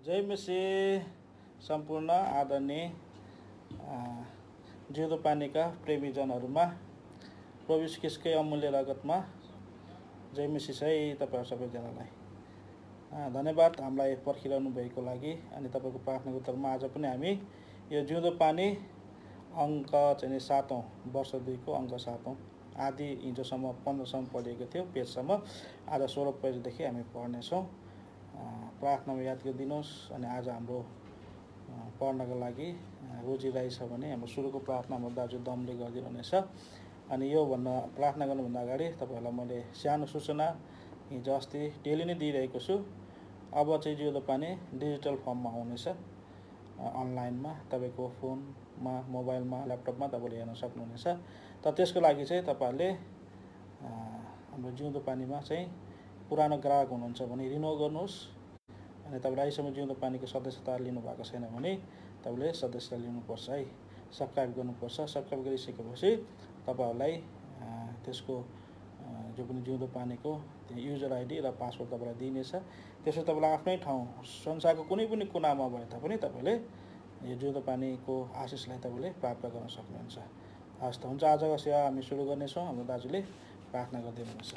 जय मसी सम्पूर्ण आदरणीय जिउँदो पानीका प्रेमीजनहरूमा प्रभु यीशु ख्रीष्टकै अमूल्य रगतमा जय मसी तपाईँहरू सबैजनालाई धन्यवाद हामीलाई पर्खिरहनु भएको लागि। अनि तपाईँको प्रार्थनाको उत्तरमा आज पनि हामी यो जिउँदो पानी अङ्क चाहिँ 7औं वर्ष 2 को अङ्क 7औं आदि हिजोसम्म 15सम्म पढिएको थियो पेजसम्म। आज 16 पेजदेखि हामी पढ्नेछौँ। प्रार्थनामा याद गरिदिनुहोस्। अनि आज हाम्रो पढ्नको लागि रोजिरहेको छ भने हाम्रो सुरुको प्रार्थनामा दाजु दमले गरिदिनुहुनेछ। अनि यो प्रार्थना गर्नुभन्दा अगाडि तपाईँहरूलाई मैले सानो सूचना हिजो अस्ति डेली नै दिइरहेको छु। अब चाहिँ जिउँदो पानी डिजिटल फर्ममा आउनेछ, अनलाइनमा तपाईँको फोनमा, मोबाइलमा, ल्यापटपमा तपाईँले हेर्न सक्नुहुनेछ। तर त्यसको लागि चाहिँ तपाईँहरूले हाम्रो जिउँदो पानीमा चाहिँ पुरानो ग्राहक हुनुहुन्छ भने रिन्यू गर्नुहोस्। अनि तपाईँले अहिलेसम्म जिउँदो पानीको सदस्यता लिनुभएको छैन भने तपाईँले सदस्यता लिनुपर्छ है, सब्सक्राइब गर्नुपर्छ। सब्सक्राइब गरिसकेपछि तपाईँहरूलाई त्यसको जो पनि जिउँदो पानीको युजर आइडी र पासवर्ड तपाईँलाई दिइनेछ। त्यसो तपाईँलाई आफ्नै ठाउँ संसारको कुनै पनि कुनामा भए तापनि तपाईँले यो जिउँदो पानीको आशिषलाई तपाईँले प्राप्त गर्न सक्नुहुन्छ। हस् त हुन्छ, आजको सेवा हामी सुरु गर्नेछौँ। हाम्रो दाजुले प्रार्थना गरिदिनुहुन्छ।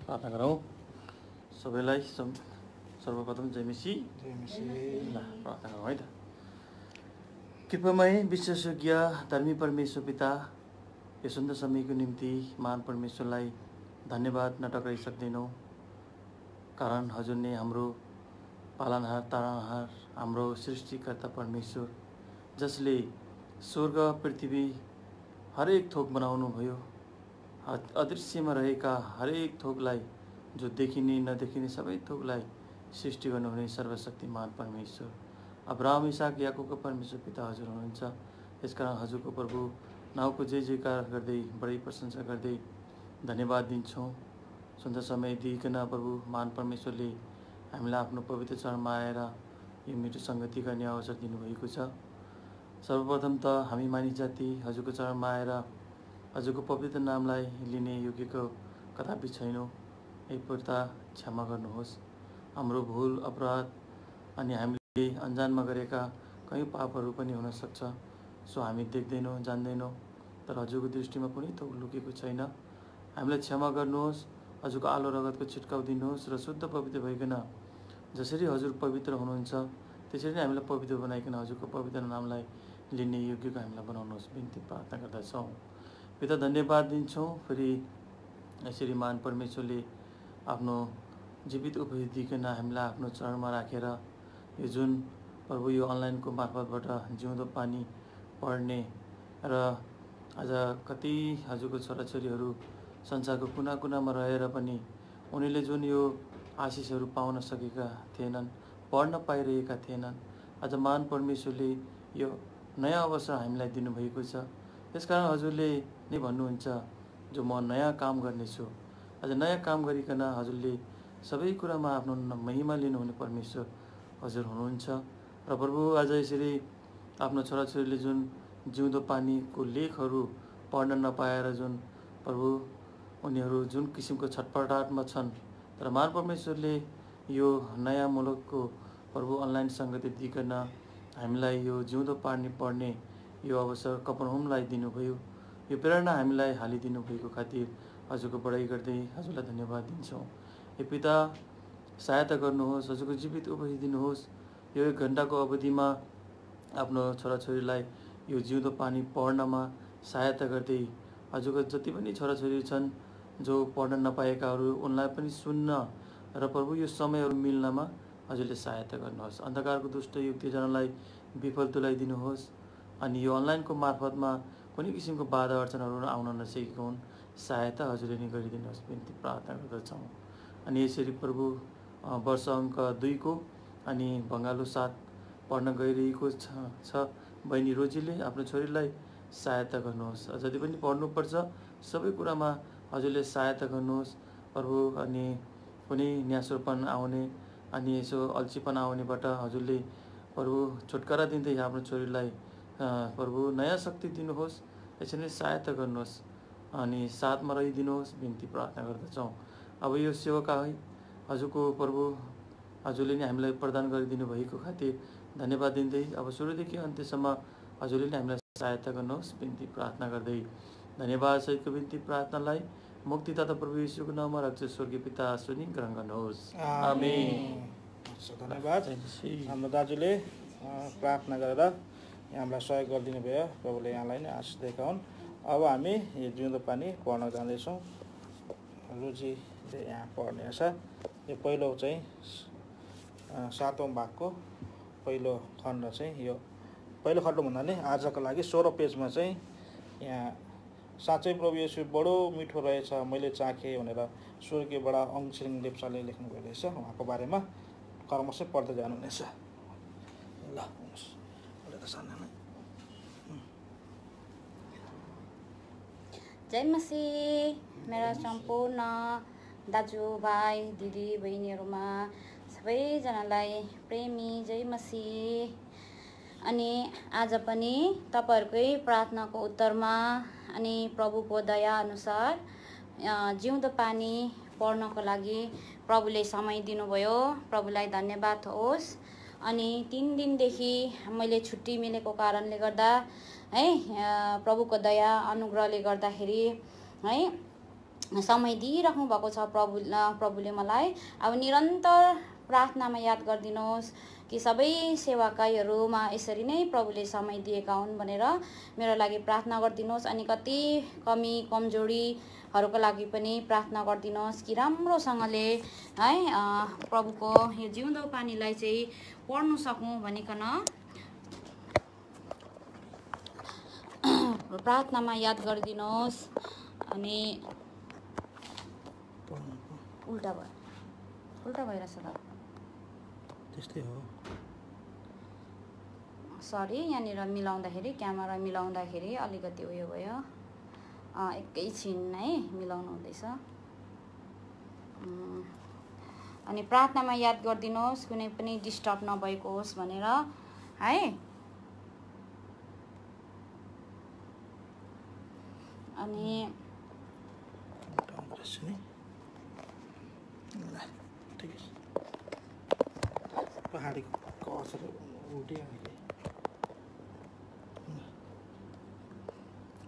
प्रार्थना गरौँ। सबैलाई सर्वप्रथम जय मसी। ल प्रार्थना गरौँ है त। कृपामय विश्वयोग्य धर्मी परमेश्वर पिता, यो सुन्दर समयको निम्ति महान परमेश्वरलाई धन्यवाद नटक्राइ सक्दैनौँ। कारण हजुर नै हाम्रो पालनहार, तारणहार, हाम्रो सृष्टिकर्ता परमेश्वर, जसले स्वर्ग पृथ्वी हरेक थोक बनाउनु भयो। अदृश्यमा रहेका हरेक थोकलाई, जो देखिने नदेखिने सबै थोकलाई सृष्टि गर्नुहुने सर्वशक्तिमान परमेश्वर, अब्राहम, इसाक, याकुबको परमेश्वर पिता हजुर हुनुहुन्छ। यसकारण हजुरको प्रभु नाउँको जय जयकार गर्दै बढी प्रशंसा गर्दै धन्यवाद दिन्छौँ। सुन्दर समय दिइकन प्रभु महान परमेश्वरले हामीलाई आफ्नो पवित्र चरणमा आएर यो मिठो सङ्गति गर्ने अवसर दिनुभएको छ। सर्वप्रथम त हामी मानिस जाति हजुरको चरणमा आएर हजुरको पवित्र नामलाई लिने योग्यको कदापि छैनौँ। यही पिता क्षमा गर्नुहोस् हाम्रो भुल अपराध अनि हामीले अन्जानमा गरेका कयौँ पापहरू पनि हुन सक्छ। सो हामी देख्दैनौँ, जान्दैनौँ, तर हजुरको दृष्टिमा कुनै थोक लुकेको छैन। हामीलाई क्षमा गर्नुहोस्, हजुरको आलो रगतको छिट्काउ दिनुहोस् र शुद्ध पवित्र भइकन जसरी हजुर पवित्र हुनुहुन्छ त्यसरी नै हामीलाई पवित्र बनाइकन हजुरको पवित्र नामलाई लिने योग्यको हामीलाई बनाउनुहोस् बिन्ती प्रार्थना गर्दछौँ। पिता धन्यवाद दिन्छौँ फेरि यसरी महान परमेश्वरले आफ्नो जीवित उपदेश दिइकन हामीलाई आफ्नो चरणमा राखेर यो जुन प्रभु यो अनलाइनको मार्फतबाट जिउँदो पानी पढ्ने र आज कति हजुरको छोराछोरीहरू संसारको कुना कुनामा रहेर पनि उनीहरूले जुन यो आशिषहरू पाउन सकेका थिएनन्, पढ्न पाइरहेका थिएनन्, आज महान परमेश्वरले यो नयाँ अवसर हामीलाई दिनुभएको छ। त्यसकारण हजुरले नै भन्नुहुन्छ, जो म नयाँ काम गर्नेछु। आज नयाँ काम गरिकन हजुरले सबै कुरामा आफ्नो महिमा लिनुहुने परमेश्वर हजुर हुनुहुन्छ। र प्रभु आज यसरी आफ्नो छोराछोरीले जुन जिउँदो पानीको लेखहरू पढ्न नपाएर जुन प्रभु उनीहरू जुन किसिमको छटपटाटमा छन्, तर महान परमेश्वरले यो नयाँ मुलुकको प्रभु अनलाइन सङ्गति दिइकन हामीलाई यो जिउँदो पानी पढ्ने यो अवसर कफरनहुमलाई दिनुभयो। यो प्रेरणा हामीलाई हालिदिनु भएको खातिर हजुरको बढाइ गर्दै हजुरलाई धन्यवाद दिन्छौँ। यो पिता सहायता गर्नुहोस्, हजुरको जीवित उपदेश दिनुहोस्। यो 1 घन्टाको अवधिमा आफ्नो छोराछोरीलाई यो जिउँदो पानी पढ्नमा सहायता गर्दै हजुरको जति पनि छोराछोरी छन् जो पढ्न नपाएकाहरू उनलाई पनि सुन्न र प्रभु यो समयहरू मिल्नमा हजुरले सहायता गर्नुहोस्। अन्धकारको दुष्ट युक्तिजनलाई विफल तुल्याइदिनुहोस्। अनि यो अनलाइनको मार्फतमा कुनै किसिमको बाधा अडचनहरू आउन नसकेको हुन्, सहायता हजुरले नै गरिदिनुहोस् बिन्ती प्रार्थना गर्दछौँ। अनि यसरी प्रभु वर्ष अङ्क 2 को अनि भङ्गालो 7 पढ्न गइरहेको छ बहिनी रोजीले आफ्नो छोरीलाई सहायता गर्नुहोस्। जति पनि पढ्नुपर्छ सबै कुरामा हजुरले सहायता गर्नुहोस् प्रभु। अनि कुनै न्यासोपन आउने अनि यसो अल्छीपन आउनेबाट हजुरले प्रभु छुटकारा दिँदै आफ्नो छोरीलाई प्रभु नयाँ शक्ति दिनुहोस्। यसरी सहायता गर्नुहोस् अनि साथमा रहिदिनुहोस् बिन्ती प्रार्थना गर्दछौँ। अब यो सेवाका है हजुरको प्रभु हजुरले नै हामीलाई प्रदान गरिदिनु भएको खातिर धन्यवाद दिँदै अब सुरुदेखि अन्त्यसम्म हजुरले नै हामीलाई सहायता गर्नुहोस् बिन्ती प्रार्थना गर्दै धन्यवाद सहितको बिन्ती प्रार्थनालाई मुक्तिदाता प्रभु येशूको नाममा राख्छु स्वर्गीय पिता सुनि ग्रहण गर्नुहोस् आमेन। धन्यवाद हाम्रो दाजुले प्रार्थना गरेर हामीलाई सहयोग गरिदिनु भयो। प्रभुले यहाँलाई नै आशिष दिएका हुन्। अब हामी यो जिउँदो पानी पढ्न जाँदैछौँ। रुचिले यहाँ पढ्ने छ। यो पहिलो चाहिँ 7औं भागको पहिलो खण्ड चाहिँ यो पहिलो खण्ड भन्दा नि आजको लागि 16 पेजमा चाहिँ यहाँ साँच्चै प्रभु येशू बडो मिठो रहेछ मैले चाखेँ भनेर स्वर्गीयबाट अङछिरिङ लेप्चाले लेख्नुभएको रहेछ। उहाँको बारेमा कर्मशै पढ्दै जानुहुनेछ। ल जय मसीह। मेरा सम्पूर्ण दाजुभाइ दिदी बहिनीहरूमा सबैजनालाई प्रेमी जय मसीह। अनि आज पनि तपाईहरुकै प्रार्थनाको उत्तरमा अनि प्रभुको दया अनुसार जिउँदो पानी पढ्नको लागि प्रभुले समय दिनुभयो। प्रभुलाई धन्यवाद होस्। अनि 3 दिनदेखि मैले छुट्टी मिलेको कारणले गर्दा है प्रभुको दया अनुग्रहले गर्दाखेरि है समय दिइराख्नु भएको छ प्रभुले मलाई। अब निरन्तर प्रार्थनामा याद गरिदिनुहोस् कि सबै सेवाकाईहरूमा यसरी नै प्रभुले समय दिएका हुन् भनेर मेरो लागि प्रार्थना गरिदिनुहोस्। अनि कति कमी कमजोरीहरूको लागि पनि प्रार्थना गरिदिनुहोस् कि राम्रोसँगले है प्रभुको यो जिउँदो पानीलाई चाहिँ पढ्नु सकौँ भनिकन प्रार्थनामा याद गरिदिनुहोस्। अनि उल्टा भइरहेछ त त्यस्तै हो। सरी यहाँनिर मिलाउँदाखेरि क्यामेरा मिलाउँदाखेरि अलिकति उयो भयो। एकैछिन है मिलाउनु हुँदैछ। अनि प्रार्थनामा याद गरिदिनुहोस् कुनै पनि डिस्टर्ब नभएको होस् भनेर है। अनि पहाडीको असर उल्टी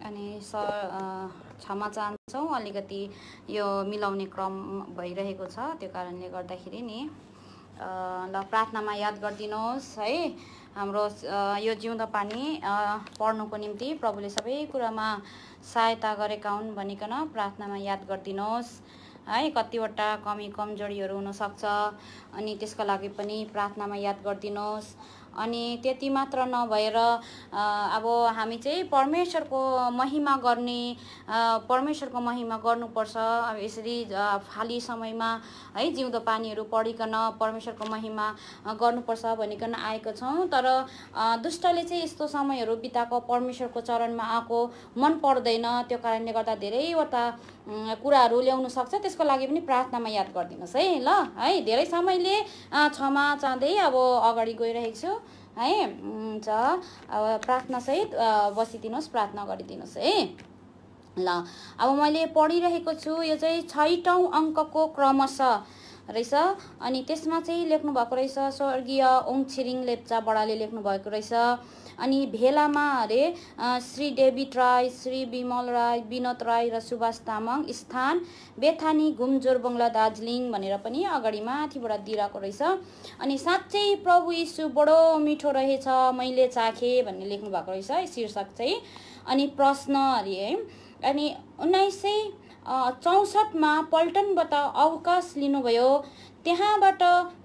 अनि क्षमा चाहन्छौँ अलिकति यो मिलाउने क्रम भइरहेको छ। त्यो कारणले गर्दाखेरि नि ल प्रार्थनामा याद गरिदिनुहोस् है। हाम्रो यो जिउँदो पानी पढ्नुको निम्ति प्रभुले सबै कुरामा सहायता गरेका हुन् भनिकन प्रार्थनामा याद गरिदिनुहोस् है। कतिवटा कमी कमजोरीहरू हुनसक्छ अनि त्यसको लागि पनि प्रार्थनामा याद गरिदिनुहोस्। अनि त्यति मात्र नभएर अब हामी चाहिँ परमेश्वरको महिमा गर्नुपर्छ। अब यसरी खाली समयमा है जिउँदो पानीहरू पढिकन परमेश्वरको महिमा गर्नुपर्छ भनिकन आएको छौँ। तर दुष्टले चाहिँ यस्तो समयहरू बिताएको परमेश्वरको चरणमा आएको मन पर्दैन। त्यो कारणले गर्दा धेरैवटा कुराहरू ल्याउनु सक्छ। त्यसको लागि पनि प्रार्थनामा याद गरिदिनुहोस् है। ल है धेरै समयले क्षमा चाहँदै अब अगाडि गइरहेको छु है। हुन्छ अब प्रार्थनासहित बसिदिनुहोस् प्रार्थना गरिदिनुहोस् है। ल अब मैले पढिरहेको छु यो चाहिँ 6औं अङ्कको क्रमशः रहेछ। अनि त्यसमा चाहिँ लेख्नु भएको रहेछ स्वर्गीय ओङछिरिङ लेप्चा बडाले लेख्नु भएको रहेछ। अनि भेलामा अरे श्री डेभिड राई, श्री विमल राई, विनोद राई र सुभाष तामाङ, स्थान बेथानी घुमजोर बङ्गला दार्जिलिङ भनेर पनि अगाडि माथिबाट दिइरहेको रहेछ। अनि साँच्चै प्रभु यीशु बडो मिठो रहेछ मैले चाखेँ भन्ने लेख्नु भएको रहेछ शीर्षक चाहिँ। अनि प्रश्न अरे है अनि 1964 मा पल्टनबाट अवकाश लिनुभयो। त्यहाँबाट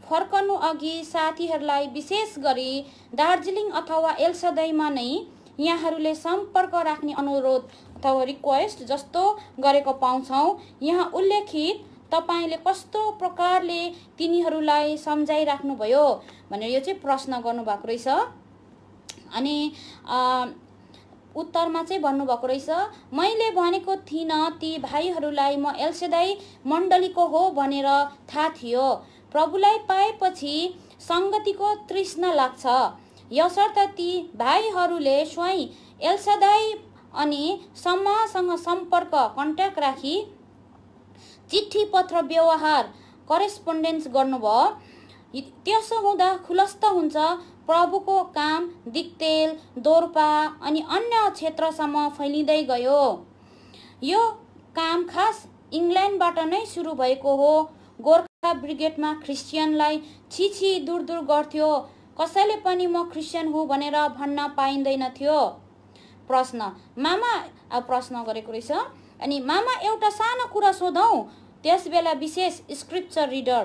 फर्कनु अघि साथीहरूलाई विशेष गरी दार्जिलिङ अथवा एल्सादाईमा नै यहाँहरूले सम्पर्क राख्ने अनुरोध अथवा रिक्वेस्ट जस्तो गरेको पाउँछौँ। यहाँ उल्लेखित तपाईले कस्तो प्रकारले तिनीहरूलाई सम्झाइराख्नुभयो भनेर यो चाहिँ प्रश्न गर्नुभएको रहेछ। अनि उत्तरमा चाहिँ भन्नुभएको रहेछ मैले भनेको थिइनँ ती भाइहरूलाई म एल्सादाई मण्डलीको हो भनेर थाहा थियो। प्रभुलाई पाएपछि सङ्गतिको तृष्णा लाग्छ। यसर्थ ती भाइहरूले स्वयं एल्सादाई अनि समाजसँग सम्पर्क कन्ट्याक्ट राखी चिठी पत्र व्यवहार करेस्पोन्डेन्स गर्नुभयो। त्यसो हुँदा खुलस्त हुन्छ प्रभुको काम दिक्तेल, दोर्पा अनि अन्य क्षेत्रसम्म फैलिँदै गयो। यो काम खास इङ्ल्यान्डबाट नै सुरु भएको हो। गोर्खा ब्रिगेडमा क्रिस्चियनलाई छिछि दूर दूर गर्थ्यो। कसैले पनि म क्रिस्चियन हुँ भनेर भन्न पाइँदैन थियो। प्रश्न गरेको रहेछ। अनि मामा एउटा सानो कुरा सोधौँ। त्यस बेला विशेष स्क्रिप्चर रिडर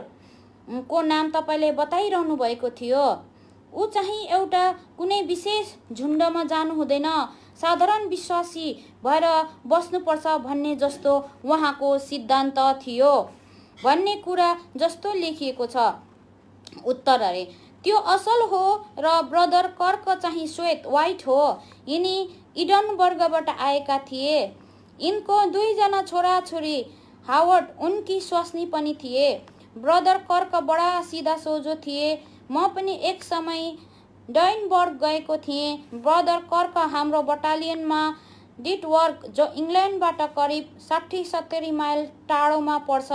को नाम तपाईँले बताइरहनु भएको थियो। ऊ चाहिँ एउटा कुनै विशेष झुन्डमा जानु हुँदैन, साधारण विश्वासी भएर बस्नुपर्छ भन्ने जस्तो उहाँको सिद्धान्त थियो भन्ने कुरा जस्तो लेखिएको छ। उत्तर अरे त्यो असल हो र ब्रदर कर्क चाहिँ श्वेत व्हाइट हो। यिनी इडनबर्गबाट आएका थिए। यिनको 2 जना छोराछोरी हावर्ड उनकी स्वास्नी पनि थिए। ब्रदर कर्क बडा सिधा सोझो थिए। म पनि एक समय डाइनबर्ग गएको थिएँ। ब्रदर कर्क हाम्रो बटालियनमा डिटवर्क जो इङ्ल्यान्डबाट करिब 60-70 माइल टाढोमा पर्छ।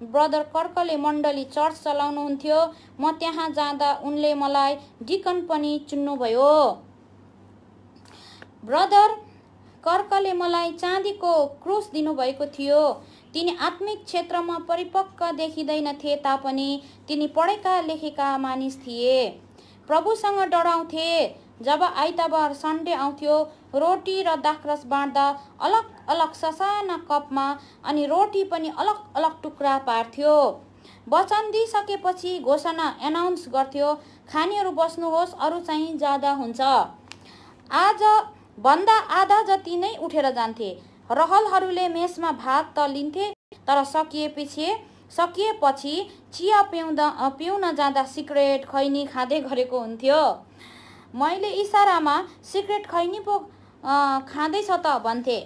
ब्रदर कर्कले मण्डली चर्च चलाउनुहुन्थ्यो। म त्यहाँ जाँदा उनले मलाई डिकन पनि चुन्नुभयो। ब्रदर कर्कले मलाई चाँदीको क्रुस दिनुभएको थियो। तिनी आत्मिक क्षेत्रमा परिपक्व देखिँदैनथे तापनि तिनी पढेका लेखेका मानिस थिए। प्रभुसँग डराउँथे। जब आइतबार सन्डे आउँथ्यो रोटी र दाखरस बाँड्दा अलग अलग ससाना कपमा अनि रोटी पनि अलग अलग टुक्रा पार्थ्यो। वचन दिइसकेपछि घोषणा एनाउन्स गर्थ्यो, खानेहरू बस्नुहोस्, अरू चाहिँ जाँदा हुन्छ। आज भन्दा आधा जति नै उठेर जान्थे। रहलहरूले मेसमा भात त लिन्थे, तर सकिएपछि चिया पिउन जाँदा सिगरेट खैनी खाँदै गरेको हुन्थ्यो। मैले इसारामा सिगरेट खैनी पो खाँदैछ त भन्थे।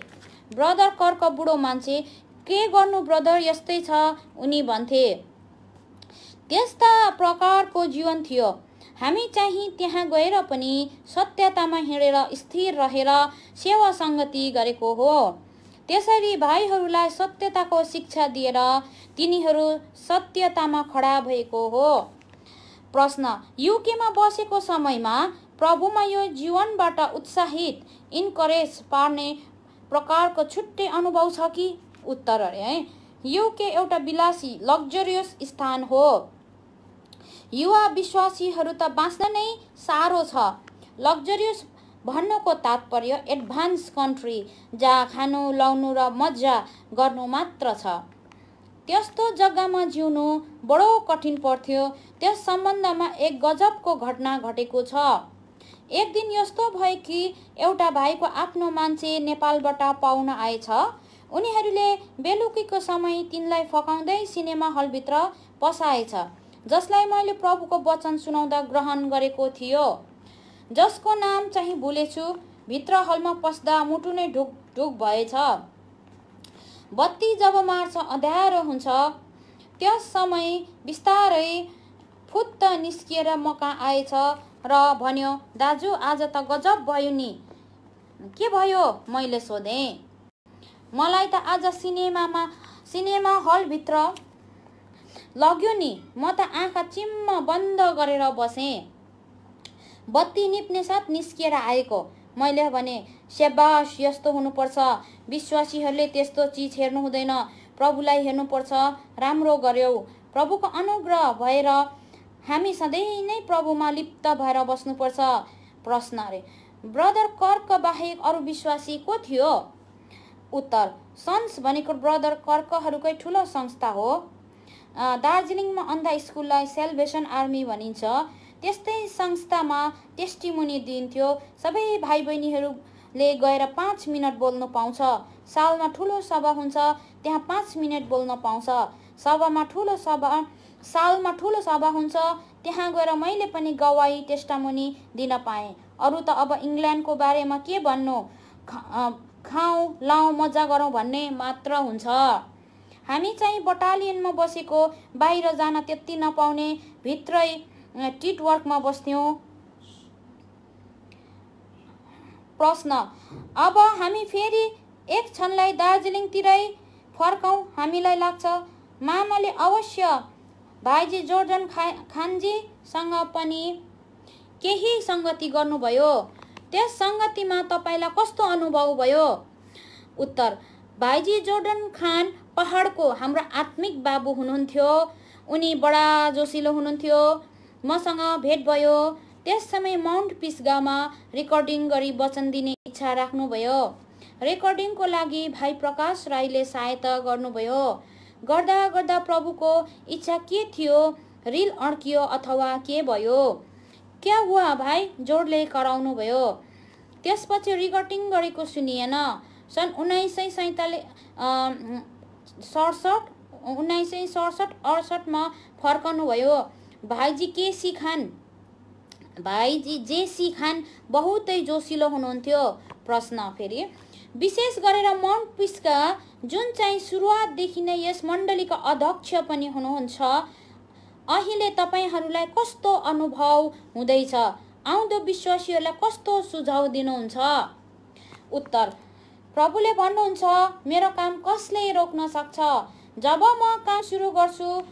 ब्रदर कर्क बुढो मान्छे, के गर्नु ब्रदर, यस्तै छ उनी भन्थे। त्यस्ता प्रकारको जीवन थियो। हामी चाहिँ त्यहाँ गएर पनि सत्यतामा हिँडेर स्थिर रहेर सेवा सङ्गति गरेको हो। त्यसरी भाइहरूलाई सत्यताको शिक्षा दिएर तिनीहरू सत्यतामा खडा भएको हो। प्रश्न, युकेमा बसेको समयमा प्रभुमा यो जीवनबाट उत्साहित इन्करेज पार्ने प्रकारको छुट्टै अनुभव छ कि? उत्तर है, युके एउटा विलासी लग्जरियस स्थान हो। युवा विश्वासीहरू त बाँच्न नै साह्रो छ। लग्जरियस भन्नुको तात्पर्य एडभान्स कन्ट्री जहाँ खानु लाउनु र मजा गर्नु मात्र छ। त्यस्तो जग्गामा जिउनु बडो कठिन पर्थ्यो। त्यस सम्बन्धमा एक गजबको घटना घटेको छ। एक दिन यस्तो भयो कि एउटा भाइको आफ्नो मान्छे नेपालबाट पाउन आएछ। उनीहरूले बेलुकीको समय तिनलाई फकाउँदै सिनेमा हलभित्र पसाएछ, जसलाई मैले प्रभुको वचन सुनाउँदा ग्रहण गरेको थियो, जसको नाम चाहिँ भुलेछु। भित्र हलमा पस्दा मुटु नै ढुक ढुक भएछ। बत्ती जब मार्छ अँध्यारो हुन्छ। त्यस समय बिस्तारै फुत्त निस्किएर म कहाँ आएछ र भन्यो, दाजु आज त गजब भयो नि। के भयो मैले सोधेँ। मलाई त आज सिनेमा हलभित्र लग्यो नि। म त आँखा चिम्म बन्द गरेर बसेँ। बत्ती निप्ने साथ निस्किएर आएको। मैले भने, स्याबास, यस्तो हुनुपर्छ। विश्वासीहरूले त्यस्तो चिज हेर्नु हुँदैन, प्रभुलाई हेर्नुपर्छ। राम्रो गर्यौ। प्रभुको अनुग्रह भएर हामी सधैँ नै प्रभुमा लिप्त भएर बस्नुपर्छ। प्रश्न अरे, ब्रदर कर्क बाहेक अरू विश्वासी को थियो? उत्तर, सन्स भनेको ब्रदर कर्कहरूकै ठुलो संस्था हो। दार्जिलिङमा अन्धा स्कुललाई सेल्भेसन आर्मी भनिन्छ। त्यस्तै संस्थामा टेस्टिमोनी दिन्थ्यो। सबै भाइ बहिनीहरूले गएर 5 मिनट बोल्न पाउँछ। सालमा ठुलो सभा हुन्छ, त्यहाँ 5 मिनट बोल्न पाउँछ। सालमा ठुलो सभा हुन्छ, त्यहाँ गएर मैले पनि गवाई टेस्टिमोनी दिन पाएँ। अरू त अब इङ्ल्यान्डको बारेमा के भन्नु, खाउँ लाउँ मजा गरौँ भन्ने मात्र हुन्छ। हामी चाहिँ बटालियनमा बसेको, बाहिर जान त्यति नपाउने, भित्रै टिटवर्कमा बस्थ्यौँ। प्रश्न, अब हामी फेरि एक क्षणलाई दार्जिलिङतिरै फर्कौँ हामीलाई लाग्छ। मामाले अवश्य भाइजी जोर्डन खानजीसँग पनि केही सङ्गति गर्नुभयो? त्यस सङ्गतिमा तपाईँलाई कस्तो अनुभव भयो? उत्तर: भाइजी जोर्डन खान पहाडको हाम्रो आत्मिक बाबु हुनुहुन्थ्यो। उनी बडा जोसिलो हुनुहुन्थ्यो। मसँग भेट भयो। त्यस समय माउन्ट पिस्गामा रेकर्डिङ गरी वचन दिने इच्छा राख्नुभयो। रेकर्डिङको लागि भाइ प्रकाश राईले सहायता गर्नुभयो। गर्दा गर्दा प्रभुको इच्छा के थियो? रिल अड्कियो अथवा के भयो? क्या हुआ भाइ जोडले कराउनु भयो। त्यसपछि रेकर्डिङ गरेको सुनिएन। सन् 1967-68मा फर्कनुभयो। भाइजी जेसी खान बहुतै जोसिलो हुनुहुन्थ्यो। प्रश्न फेरि: विशेष गरेर माउन्ट पिस्गा, जुन चाहिँ सुरुवातदेखि नै यस मण्डलीका अध्यक्ष पनि हुनुहुन्छ, अहिले तपाईहरूलाई कस्तो अनुभव हुँदैछ? आउँदो विश्वासीहरूलाई कस्तो सुझाव दिनुहुन्छ? उत्तर: प्रभुले भन्नुहुन्छ, मेरो काम कसले रोक्न सक्छ? जब म काम सुरु गर्छु,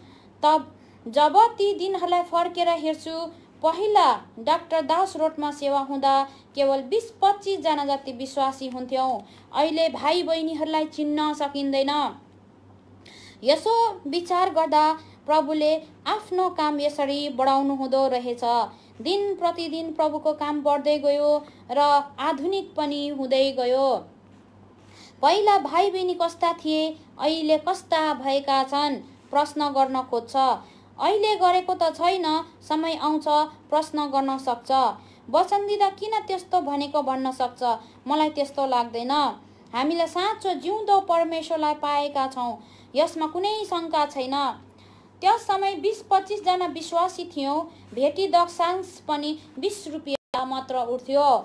जब ती दिनहरूलाई फर्केर हेर्छु, पहिला डाक्टर दास रोडमा सेवा हुँदा केवल 20-25 जना जति विश्वासी हुन्थ्यौँ। अहिले भाइ बहिनीहरूलाई चिन्न सकिँदैन। यसो विचार गर्दा प्रभुले आफ्नो काम यसरी बढाउनु हुँदो रहेछ। दिन प्रतिदिन प्रभुको काम बढ्दै गयो र आधुनिक पनि हुँदै गयो। पहिला भाइ बहिनी कस्ता थिए, अहिले कस्ता भएका छन्? प्रश्न गर्न खोज्छ। अहिले गरेको त छैन, समय आउँछ प्रश्न गर्न सक्छ। वचन दिँदा किन त्यस्तो भनेको भन्न सक्छ। मलाई त्यस्तो लाग्दैन। हामीले साँचो जिउँदो परमेश्वरलाई पाएका छौँ, यसमा कुनै शङ्का छैन। त्यस समय 20-25 जना विश्वासी थियौँ। भेटी दक्षांश पनि 20 रुपियाँ मात्र उठ्थ्यो।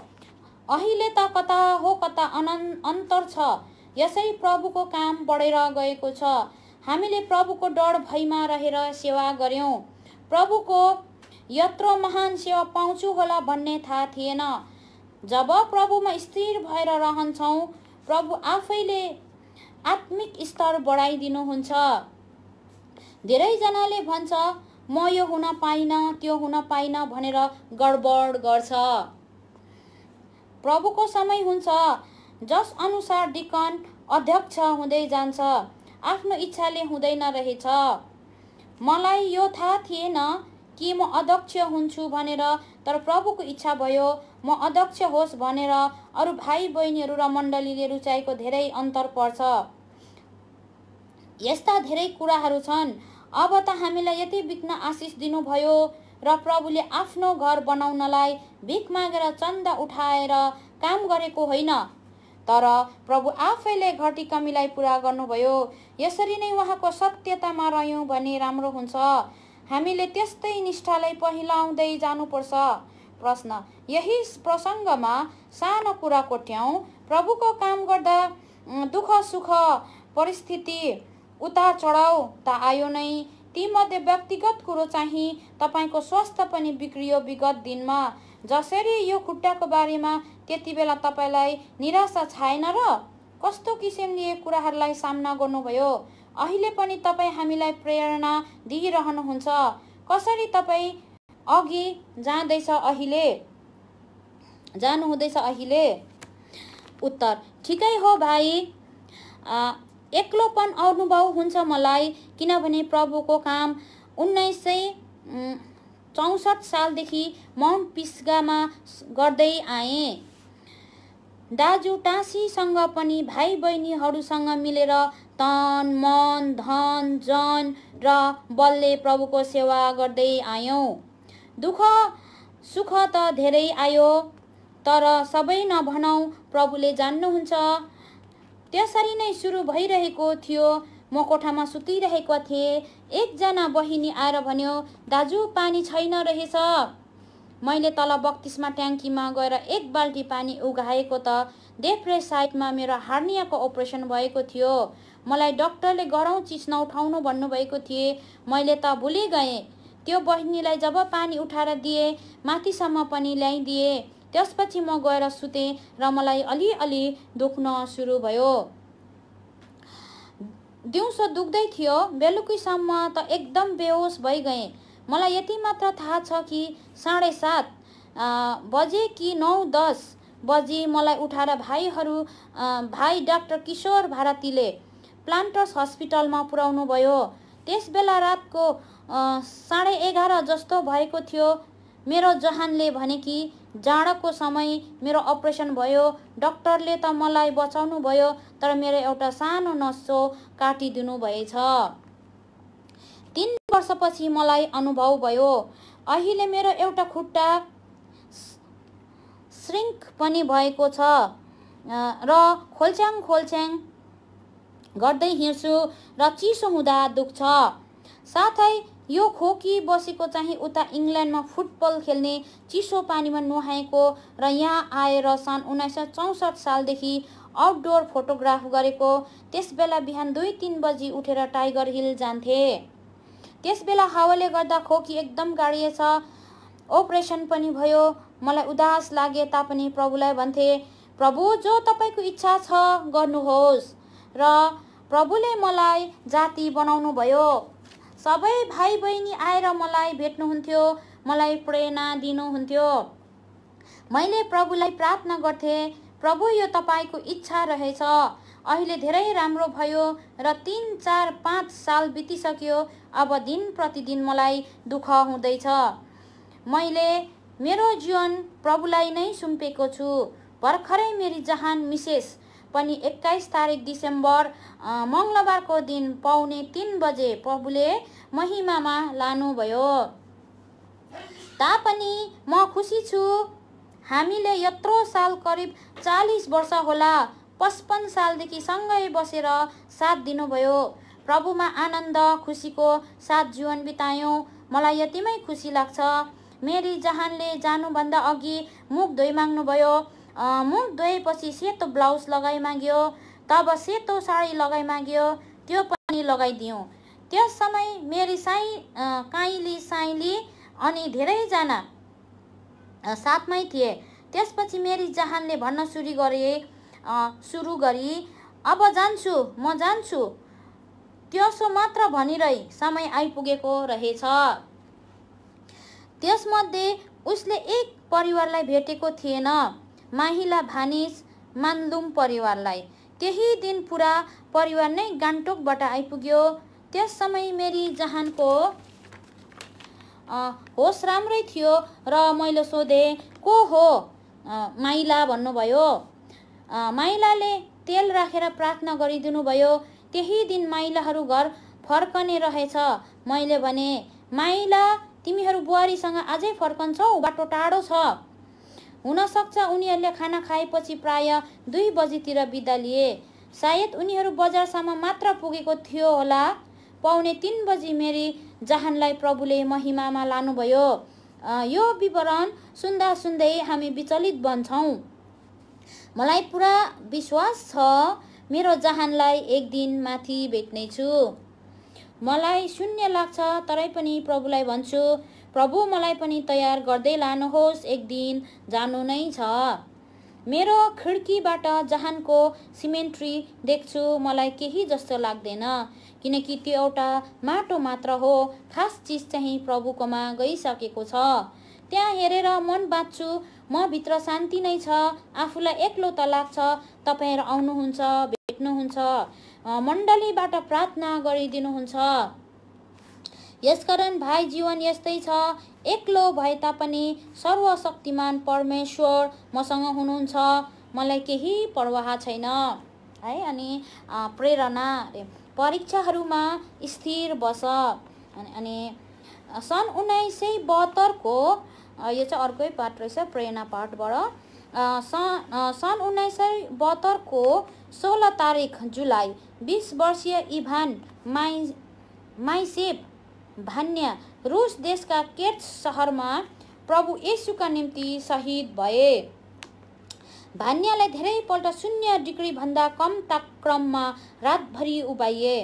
अहिले त कता हो कता अन्तर छ। यसरी प्रभुको काम बढेर गएको छ। हामीले प्रभुको डर भयमा रहेर सेवा गर्यौँ। प्रभुको यत्रो महान सेवा पाउँछु होला भन्ने थाहा थिएन। जब प्रभुमा स्थिर भएर रहन्छौँ, प्रभु आफैले आत्मिक स्तर बढाइदिनुहुन्छ। धेरैजनाले भन्छ, म यो हुन पाइनँ, त्यो हुन पाइनँ भनेर गडबड गर्छ। प्रभुको समय हुन्छ, जस अनुसार डिकन अध्यक्ष हुँदै जान्छ। आफ्नो इच्छाले हुँदैन रहेछ। मलाई यो थाहा थिएन कि म अध्यक्ष हुन्छु भनेर, तर प्रभुको इच्छा भयो म अध्यक्ष होस् भनेर। अरू भाइ बहिनीहरू र मण्डलीले रुचाएको धेरै अन्तर पर्छ। यस्ता धेरै कुराहरू छन्। अब त हामीलाई यति बिघ्न आशिष दिनुभयो र प्रभुले आफ्नो घर बनाउनलाई भिख मागेर चन्दा उठाएर काम गरेको होइन, तर प्रभु आफैले घटी कमीलाई पुरा गर्नुभयो। यसरी नै उहाँको सत्यतामा रह्यौँ भने राम्रो हुन्छ। हामीले त्यस्तै निष्ठालाई पहिलाउँदै जानुपर्छ। प्रश्न: यही प्रसङ्गमा सानो कुरा कोट्याउँ। प्रभुको काम गर्दा दुःख सुख परिस्थिति उतार चढाउ त आयो नै। तीमध्ये व्यक्तिगत कुरो चाहिँ तपाईँको स्वास्थ्य पनि बिग्रियो विगत दिनमा। जसरी यो खुट्टाको बारेमा त्यति बेला तपाईँलाई निराशा छाएन र? कस्तो किसिमले कुराहरूलाई सामना गर्नुभयो? अहिले पनि तपाईँ हामीलाई प्रेरणा दिइरहनुहुन्छ। कसरी तपाईँ अघि जानुहुँदैछ अहिले? उत्तर: ठिकै हो भाइ। एक्लोपन अनुभव हुन्छ मलाई, किनभने प्रभुको काम 1964 सालदेखि माउन्ट पिस्गामा गर्दै आएँ। दाजु टाँसीसँग पनि भाइ बहिनीहरूसँग मिलेर तन मन धन जन र बलले प्रभुको सेवा गर्दै आयौँ। दुःख सुख त धेरै आयो, तर सबै नभनौँ, प्रभुले जान्नुहुन्छ। त्यसरी नै सुरु भइरहेको थियो। म कोठामा सुतिरहेको थिएँ। एकजना बहिनी आएर भन्यो, दाजु पानी छैन रहेछ। मैले तल बत्तिसमा ट्याङ्कीमा गएर 1 बाल्टी पानी उघाएको त देब्रे साइडमा मेरो हार्नियाको अपरेसन भएको थियो। मलाई डाक्टरले गरौँ चिज नउठाउनु भन्नुभएको थिए। मैले त भुलि गएँ। त्यो बहिनीलाई जब पानी उठाएर दिए, माथिसम्म पनि ल्याइदिए। त्यसपछि म गएर सुतेँ र मलाई अलिअलि दुख्न सुरु भयो। दिउँसो दुख्दै थियो, बेलुकीसम्म त एकदम बेहोस भइगएँ। मलाई यति मात्र थाहा छ कि 7:30 बजे कि 9:10 बजी मलाई उठाएर भाइ डाक्टर किशोर भारतीले प्लान्टर्स हस्पिटलमा पुर्याउनु भयो। त्यस बेला रातको 11:30 जस्तो भएको थियो। मेरो जहानले भने कि जाडोको समय मेरो अपरेसन भयो। डाक्टरले त मलाई बचाउनु भयो, तर मेरो एउटा सानो नसो काटिदिनु भएछ। 3 वर्षपछि मलाई अनुभव भयो। अहिले मेरो एउटा खुट्टा श्रिङ्क पनि भएको छ र खोल्च्याङ गर्दै हिँड्छु र चिसो हुँदा दुख्छ। साथै यो खोकी बसेको चाहिँ उता इङ्ल्यान्डमा फुटबल खेल्ने चिसो पानीमा नुहाएको र यहाँ आएर सन् 1964 सालदेखि आउटडोर फोटोग्राफ गरेको। त्यस बेला बिहान 2-3 बजी उठेर टाइगर हिल जान्थे। त्यस बेला हावाले गर्दा खोकी एकदम गाडिएछ। अपरेसन पनि भयो। मलाई उदास लागे तापनि प्रभुलाई भन्थे, प्रभु जो तपाईँको इच्छा छ गर्नुहोस्। र प्रभुले मलाई जाति बनाउनु भयो। सबै भाइ बहिनी आएर मलाई भेट्नुहुन्थ्यो, मलाई प्रेरणा दिनुहुन्थ्यो। मैले प्रभुलाई प्रार्थना गर्थे, प्रभु यो तपाईँको इच्छा रहेछ। अहिले धेरै राम्रो भयो र 3, 4, 5 साल बितिसक्यो। अब दिन प्रतिदिन मलाई दुःख हुँदैछ। मैले मेरो जीवन प्रभुलाई नै सुम्पेको छु। भर्खरै मेरी जहान मिसेस पनि 21 तारिक डिसेम्बर मङ्गलबारको दिन 2:45 बजे प्रभुले महिमामा लानुभयो। तापनि म खुसी छु। हामीले यत्रो साल, करिब 40 वर्ष होला, 55 सालदेखि सँगै बसेर साथ दिनुभयो। प्रभुमा आनन्द खुसीको साथ जीवन बितायौँ। मलाई यतिमै खुसी लाग्छ। मेरी जहानले जानुभन्दा अघि मुख धोइ माग्नुभयो। मुख धोएपछि सेतो ब्लाउज लगाइ माग्यो। तब सेतो साडी लगाइ माग्यो। त्यो पनि लगाइदिउँ। त्यस समय मेरी काइली साइली अनि धेरैजना साथमै थिए। त्यसपछि मेरी जहानले भन्न सुरु गरी अब जान्छु, म जान्छु। त्यसो मात्र भनिरही समय आइपुगेको रहेछ। त्यसमध्ये उसले एक परिवारलाई भेटेको थिएन, माहिला भानिज मान्लुम परिवारलाई। त्यही दिन पुरा परिवार नै गान्तोकबाट आइपुग्यो। त्यस समय मेरी जहानको होस राम्रै थियो र मैले सोधेँ, को हो? माइला भन्नुभयो। माइलाले तेल राखेर प्रार्थना गरिदिनु भयो। त्यही दिन माइलाहरू घर फर्कने रहेछ। मैले भने, माइला तिमीहरू बुहारीसँग आजै फर्कन्छौ? बाटो टाढो छ। हुनसक्छ उनीहरूले खाना खाएपछि प्राय 2 बजीतिर बिदा लिए। सायद उनीहरू बजारसम्म मात्र पुगेको थियो होला। 2:45 बजी मेरी जहानलाई प्रभुले महिमामा लानुभयो। यो विवरण सुन्दै हामी विचलित बन्छौँ। मलाई पुरा विश्वास छ मेरो जहानलाई एक दिन माथि भेट्नेछु। मलाई शून्य लाग्छ, तरै पनि प्रभुलाई भन्छु, प्रभु मलाई पनि तयार गर्दै लानुहोस्, एक दिन जानु नै छ। मेरो खिड्कीबाट जहानको सिमेन्ट्री देख्छु। मलाई केही जस्तो लाग्दैन, किनकि त्यो एउटा माटो मात्र हो। खास चिज चाहिँ प्रभुकोमा गइसकेको छ। त्यहाँ हेरेर मन बाँच्छु। म भित्र शान्ति नै छ। आफूलाई एक्लो त लाग्छ। तपाईँहरू आउनुहुन्छ, भेट्नुहुन्छ, मण्डलीबाट प्रार्थना गरिदिनुहुन्छ। यसकारण भाइ जीवन यस्तै छ। एक्लो भए तापनि सर्वशक्तिमान परमेश्वर मसँग हुनुहुन्छ। मलाई केही परवाह छैन। है, अनि प्रेरणा परीक्षाहरूमा स्थिर बस। अनि सन् 1972 को यो चाहिँ अर्कै पाठ रहेछ प्रेरणा पाठबाट। सन् 1972 को 16 तारिक जुलाई 20 वर्षीय इभान माइसेप भान्या रुस देशका केर्च सहरमा प्रभु येशूका निम्ति शहीद भए। भान्यालाई धेरैपल्ट 0 डिग्रीभन्दा कम तापक्रममा रातभरि उभाइए।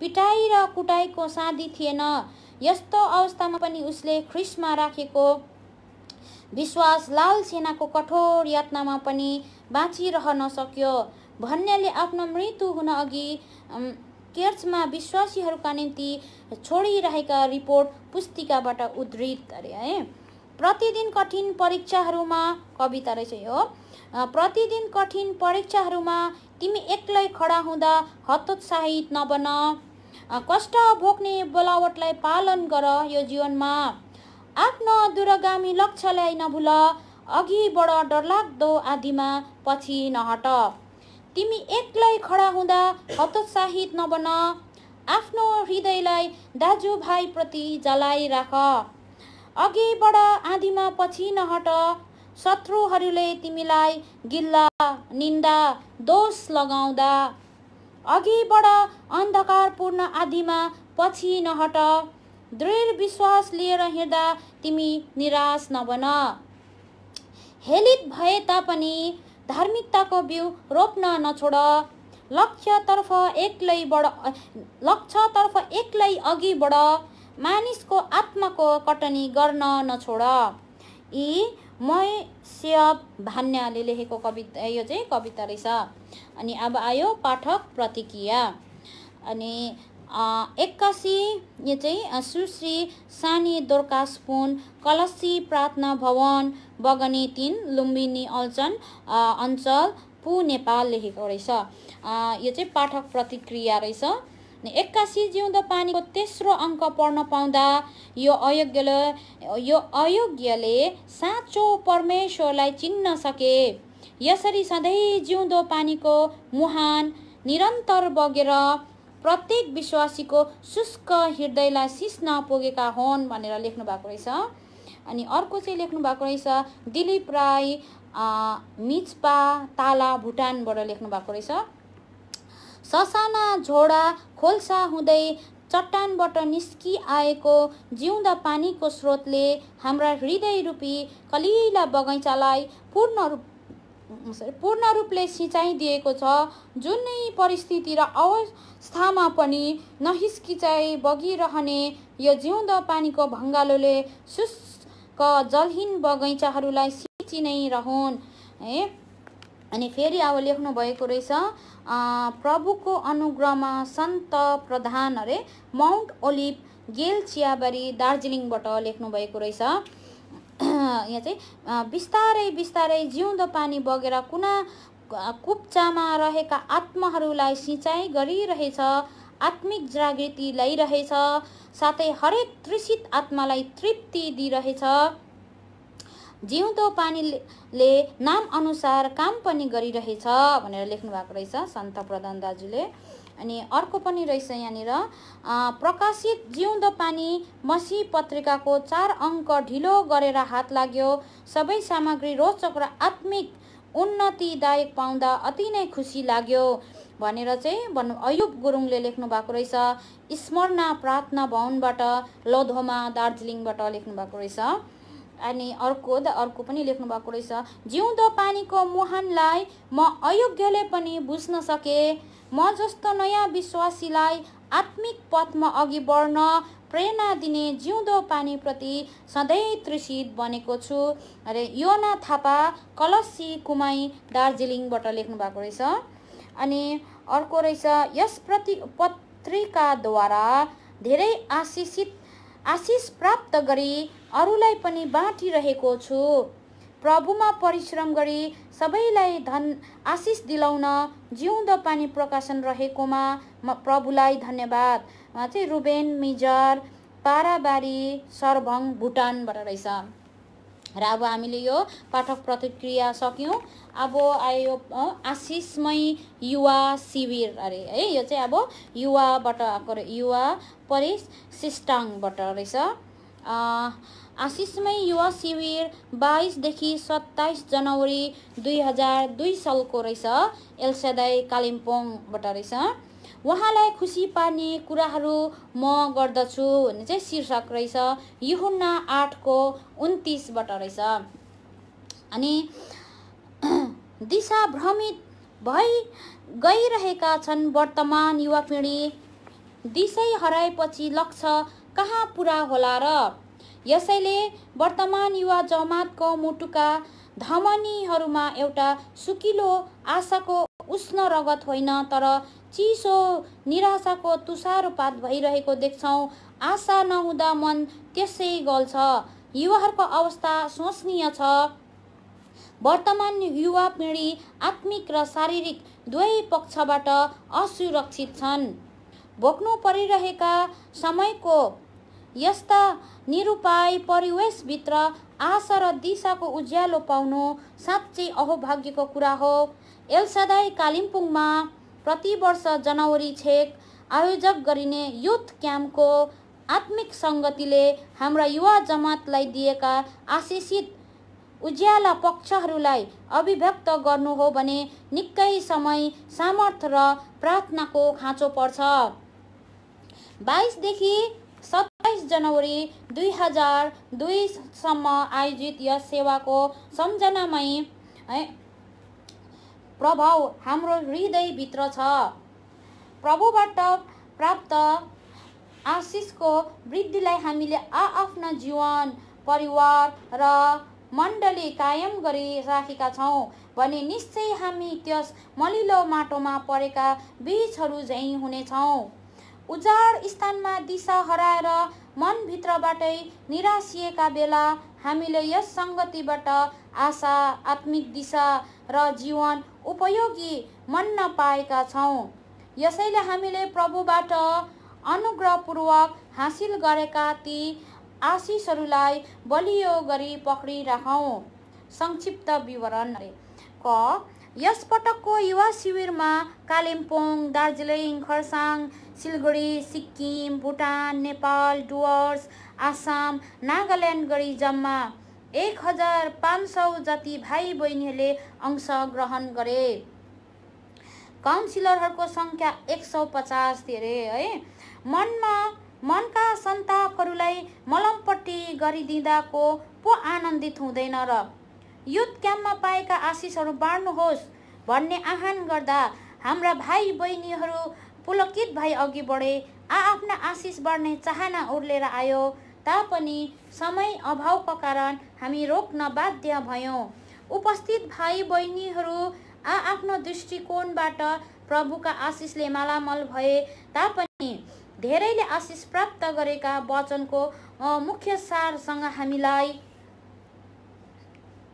पिटाइ र कुटाइको साँधी थिएन। यस्तो अवस्थामा पनि उसले ख्रिस्टमा राखेको विश्वास लाल सेनाको कठोर यातनामा पनि बाँचिरहन सक्यो। भन्याले आफ्नो मृत्यु हुन अघि केयर्समा विश्वासीहरूका निम्ति छोडिरहेका रिपोर्ट पुस्तिकाबाट उद्धृत अरे है। प्रतिदिन कठिन परीक्षाहरूमा कविता रहेछ यो। प्रतिदिन कठिन परीक्षाहरूमा तिमी एक्लै खडा हुँदा हतोत्साहित नबन। कष्ट भोग्ने बोलावटलाई पालन गर यो जीवनमा। आफ्नो दूरगामी लक्ष्यलाई नभुल। अघि बढ डरलाग्दो आदिमा पछि नहट। तिमी एक्लै खडा हुँदा हतोत्साहित नबन। आफ्नो हृदयलाई दाजुभाइप्रति जलाइराख। अघि बढ आँधीमा पछि नहट। शत्रुहरूले तिमीलाई गिल्ला निन्दा दोष लगाउँदा। अघि बढ अन्धकारपूर्ण आँधीमा पछि नहट। दृढ विश्वास लिएर हिँड्दा तिमी निराश नबन। हेलित भए तापनि धार्मिकताको बिउ रोप्न नछोड। लक्ष्यतर्फ एक्लै अघि बढ। मानिसको आत्माको कटनी गर्न नछोड। यी मोइसेप भान्याले लेखेको कविता, यो चाहिँ कविता रहेछ। अनि अब आयो पाठक प्रतिक्रिया। अनि 81 यो चाहिँ सुश्री सानी दोर्कास पुन, कलसी प्रार्थना भवन, बगनी 3, लुम्बिनी अञ्चल पु, नेपाल लेखेको रहेछ। यो चाहिँ पाठक प्रतिक्रिया रहेछ। 81 जिउँदो पानीको तेस्रो अङ्क पढ्न पाउँदा यो अयोग्यले साँचो परमेश्वरलाई चिन्न सके। यसरी सधैँ जिउँदो पानीको मुहान निरन्तर बगेर प्रत्येक विश्वासीको शुष्क हृदयलाई सिस्न पुगेका हुन् भनेर लेख्नु भएको रहेछ। अनि अर्को चाहिँ लेख्नु भएको रहेछ दिलीप राई, मिचपा ताला, भुटानबाट लेख्नु भएको रहेछ। ससाना झोडा खोल्सा हुँदै चट्टानबाट निस्किआएको जिउँदा पानीको स्रोतले हाम्रा हृदय रूपी कलिला बगैँचालाई पूर्ण रूपले सिँचाइ दिएको छ। जुनै परिस्थिति र अवस्थामा पनि नहिस्किचाइ बगिरहने यो जिउँदो पानीको भङ्गालोले शुष्क जलहीन बगैँचाहरूलाई सिँचि नै रहन् है। अनि फेरि अब लेख्नु भएको रहेछ प्रभुको अनुग्रहमा सन्त प्रधान अरे माउन्ट ओलिभ गेल चियाबारी दार्जिलिङबाट लेख्नु भएको रहेछ। यहाँ चाहिँ बिस्तारै बिस्तारै जिउँदो पानी बगेर कुना कुप्चामा रहेका आत्माहरूलाई सिँचाइ गरिरहेछ, आत्मिक जागृति ल्याइरहेछ, साथै हरेक तृषित आत्मालाई तृप्ति दिइरहेछ। जिउँदो पानीले नाम अनुसार काम पनि गरिरहेछ भनेर लेख्नु भएको रहेछ सन्त प्रधान दाजुले। अनि अर्को पनि रहेछ यहाँनिर प्रकाशित जिउँदो पानी मसी पत्रिकाको 4 अङ्क ढिलो गरेर हात लाग्यो। सबै सामग्री रोचक र आत्मिक उन्नतिदायक पाउँदा अति नै खुसी लाग्यो भनेर चाहिँ अयुब गुरुङले लेख्नु भएको रहेछ। स्मरणा प्रार्थना भवनबाट लोधोमा दार्जिलिङबाट लेख्नु भएको रहेछ। अनि अर्को पनि लेख्नु भएको रहेछ जिउँदो पानीको मुहानलाई म अयोग्यले पनि बुझ्न सके। म जस्तो नयाँ विश्वासीलाई आत्मिक पथमा अघि बढ्न प्रेरणा दिने जिउँदो पानीप्रति सधैँ तृषित बनेको छु अरे योना थापा कलसी कुमाई दार्जिलिङबाट लेख्नु भएको रहेछ। अनि अर्को रहेछ यस पत्रिकाद्वारा धेरै आशिष प्राप्त गरी अरूलाई पनि बाँटिरहेको छु। प्रभुमा परिश्रम गरी सबैलाई धन आशिष दिलाउन जिउँदो पानी प्रकाशन रहेकोमा प्रभुलाई धन्यवाद। चाहिँ रुबेन मिजर पाराबारी सरभङ भुटानबाट रहेछ। र अब हामीले यो पाठक प्रतिक्रिया सक्यौँ। अब आयो आशिषमय युवा शिविर अरे है। यो चाहिँ अब युवाबाट आएको युवा परिशिष्टाङबाट रहेछ। आशिषमय युवा शिविर 22 देखि 27 जनवरी 2002 सालको रहेछ। एलसादाई कालिम्पोङबाट रहेछ। उहाँलाई खुसी पार्ने कुराहरू म गर्दछु भन्ने चाहिँ शीर्षक रहेछ। यूहन्ना 8:29बाट रहेछ। अनि दिशा भ्रमित भई गइरहेका छन् वर्तमान युवा पिँढी। दिशै हराएपछि लक्ष्य कहाँ पुरा होला र? यसैले वर्तमान युवा जमातको मुटुका धमनीहरूमा एउटा सुकिलो आशाको उष्ण रगत होइन तर चिसो निराशाको तुषारपात भइरहेको देख्छौँ। आशा नहुँदा मन त्यसै गल्छ। युवाहरूको अवस्था सोचनीय छ। वर्तमान युवा पिँढी आत्मिक र शारीरिक दुवै पक्षबाट असुरक्षित छन्। भोग्नु परिरहेका समयको यस्ता निरुपाय परिवेशभित्र आशा र दिशाको उज्यालो पाउनु साँच्चै अहोभाग्यको कुरा हो। एलसादाई कालिम्पोङमा प्रतिवर्ष जनवरी 6 आयोजक गरिने युथ क्याम्पको आत्मिक सङ्गतिले हाम्रा युवा जमातलाई दिएका आशिषित उज्याला पक्षहरूलाई अभिव्यक्त गर्नु हो भने निकै समय, सामर्थ्य र प्रार्थनाको खाँचो पर्छ। 22 देखि 27 जनवरी 2002 सम्म आयोजित यस सेवाको सम्झनामय प्रभाव हाम्रो हृदयभित्र छ। प्रभुबाट प्राप्त आशिषको वृद्धिलाई हामीले आआफ्ना जीवन, परिवार र मण्डली कायम गरिराखेका छौँ भने निश्चय हामी त्यस मलिलो माटोमा परेका बीजहरू झैँ हुनेछौँ। उजाड स्थानमा दिशा हराएर मनभित्रबाटै निराशिएका बेला हामीले यस सङ्गतिबाट आशा, आत्मिक दिशा र जीवन उपयोगी मन्न पाएका छौँ। यसैले हामीले प्रभुबाट अनुग्रहपूर्वक हासिल गरेका ती आशिषहरूलाई बलियो गरी पक्रिराखौँ। संक्षिप्त विवरण क यस पटकको युवा शिविरमा कालिम्पोङ, दार्जिलिङ, खरसाङ, सिलगढी, सिक्किम, भुटान, नेपाल, डुवर्स, आसाम, नागाल्यान्ड गरी जम्मा 1500 जति भाइ बहिनीहरूले अंश ग्रहण गरे। काउन्सिलरहरूको सङ्ख्या 150 थिए है। मनका सन्तापहरूलाई मलमपट्टि गरिदिँदाको पो आनन्दित हुँदैन र। युथ क्याम्पमा पाएका आशिषहरू बाँड्नुहोस् भन्ने आह्वान गर्दा हाम्रा भाइ बहिनीहरू पुलकित भई अघि बढे। आफ्ना आशिष बाँड्ने चाहना उर्लेर आयो तापनि समय अभावको कारण हामी रोक्न बाध्य भयौँ। उपस्थित भाइ बहिनीहरू आफ्नो दृष्टिकोणबाट प्रभुका आशिषले मालामाल भए तापनि धेरैले आशिष प्राप्त गरेका वचनको मुख्य सारसँग हामीलाई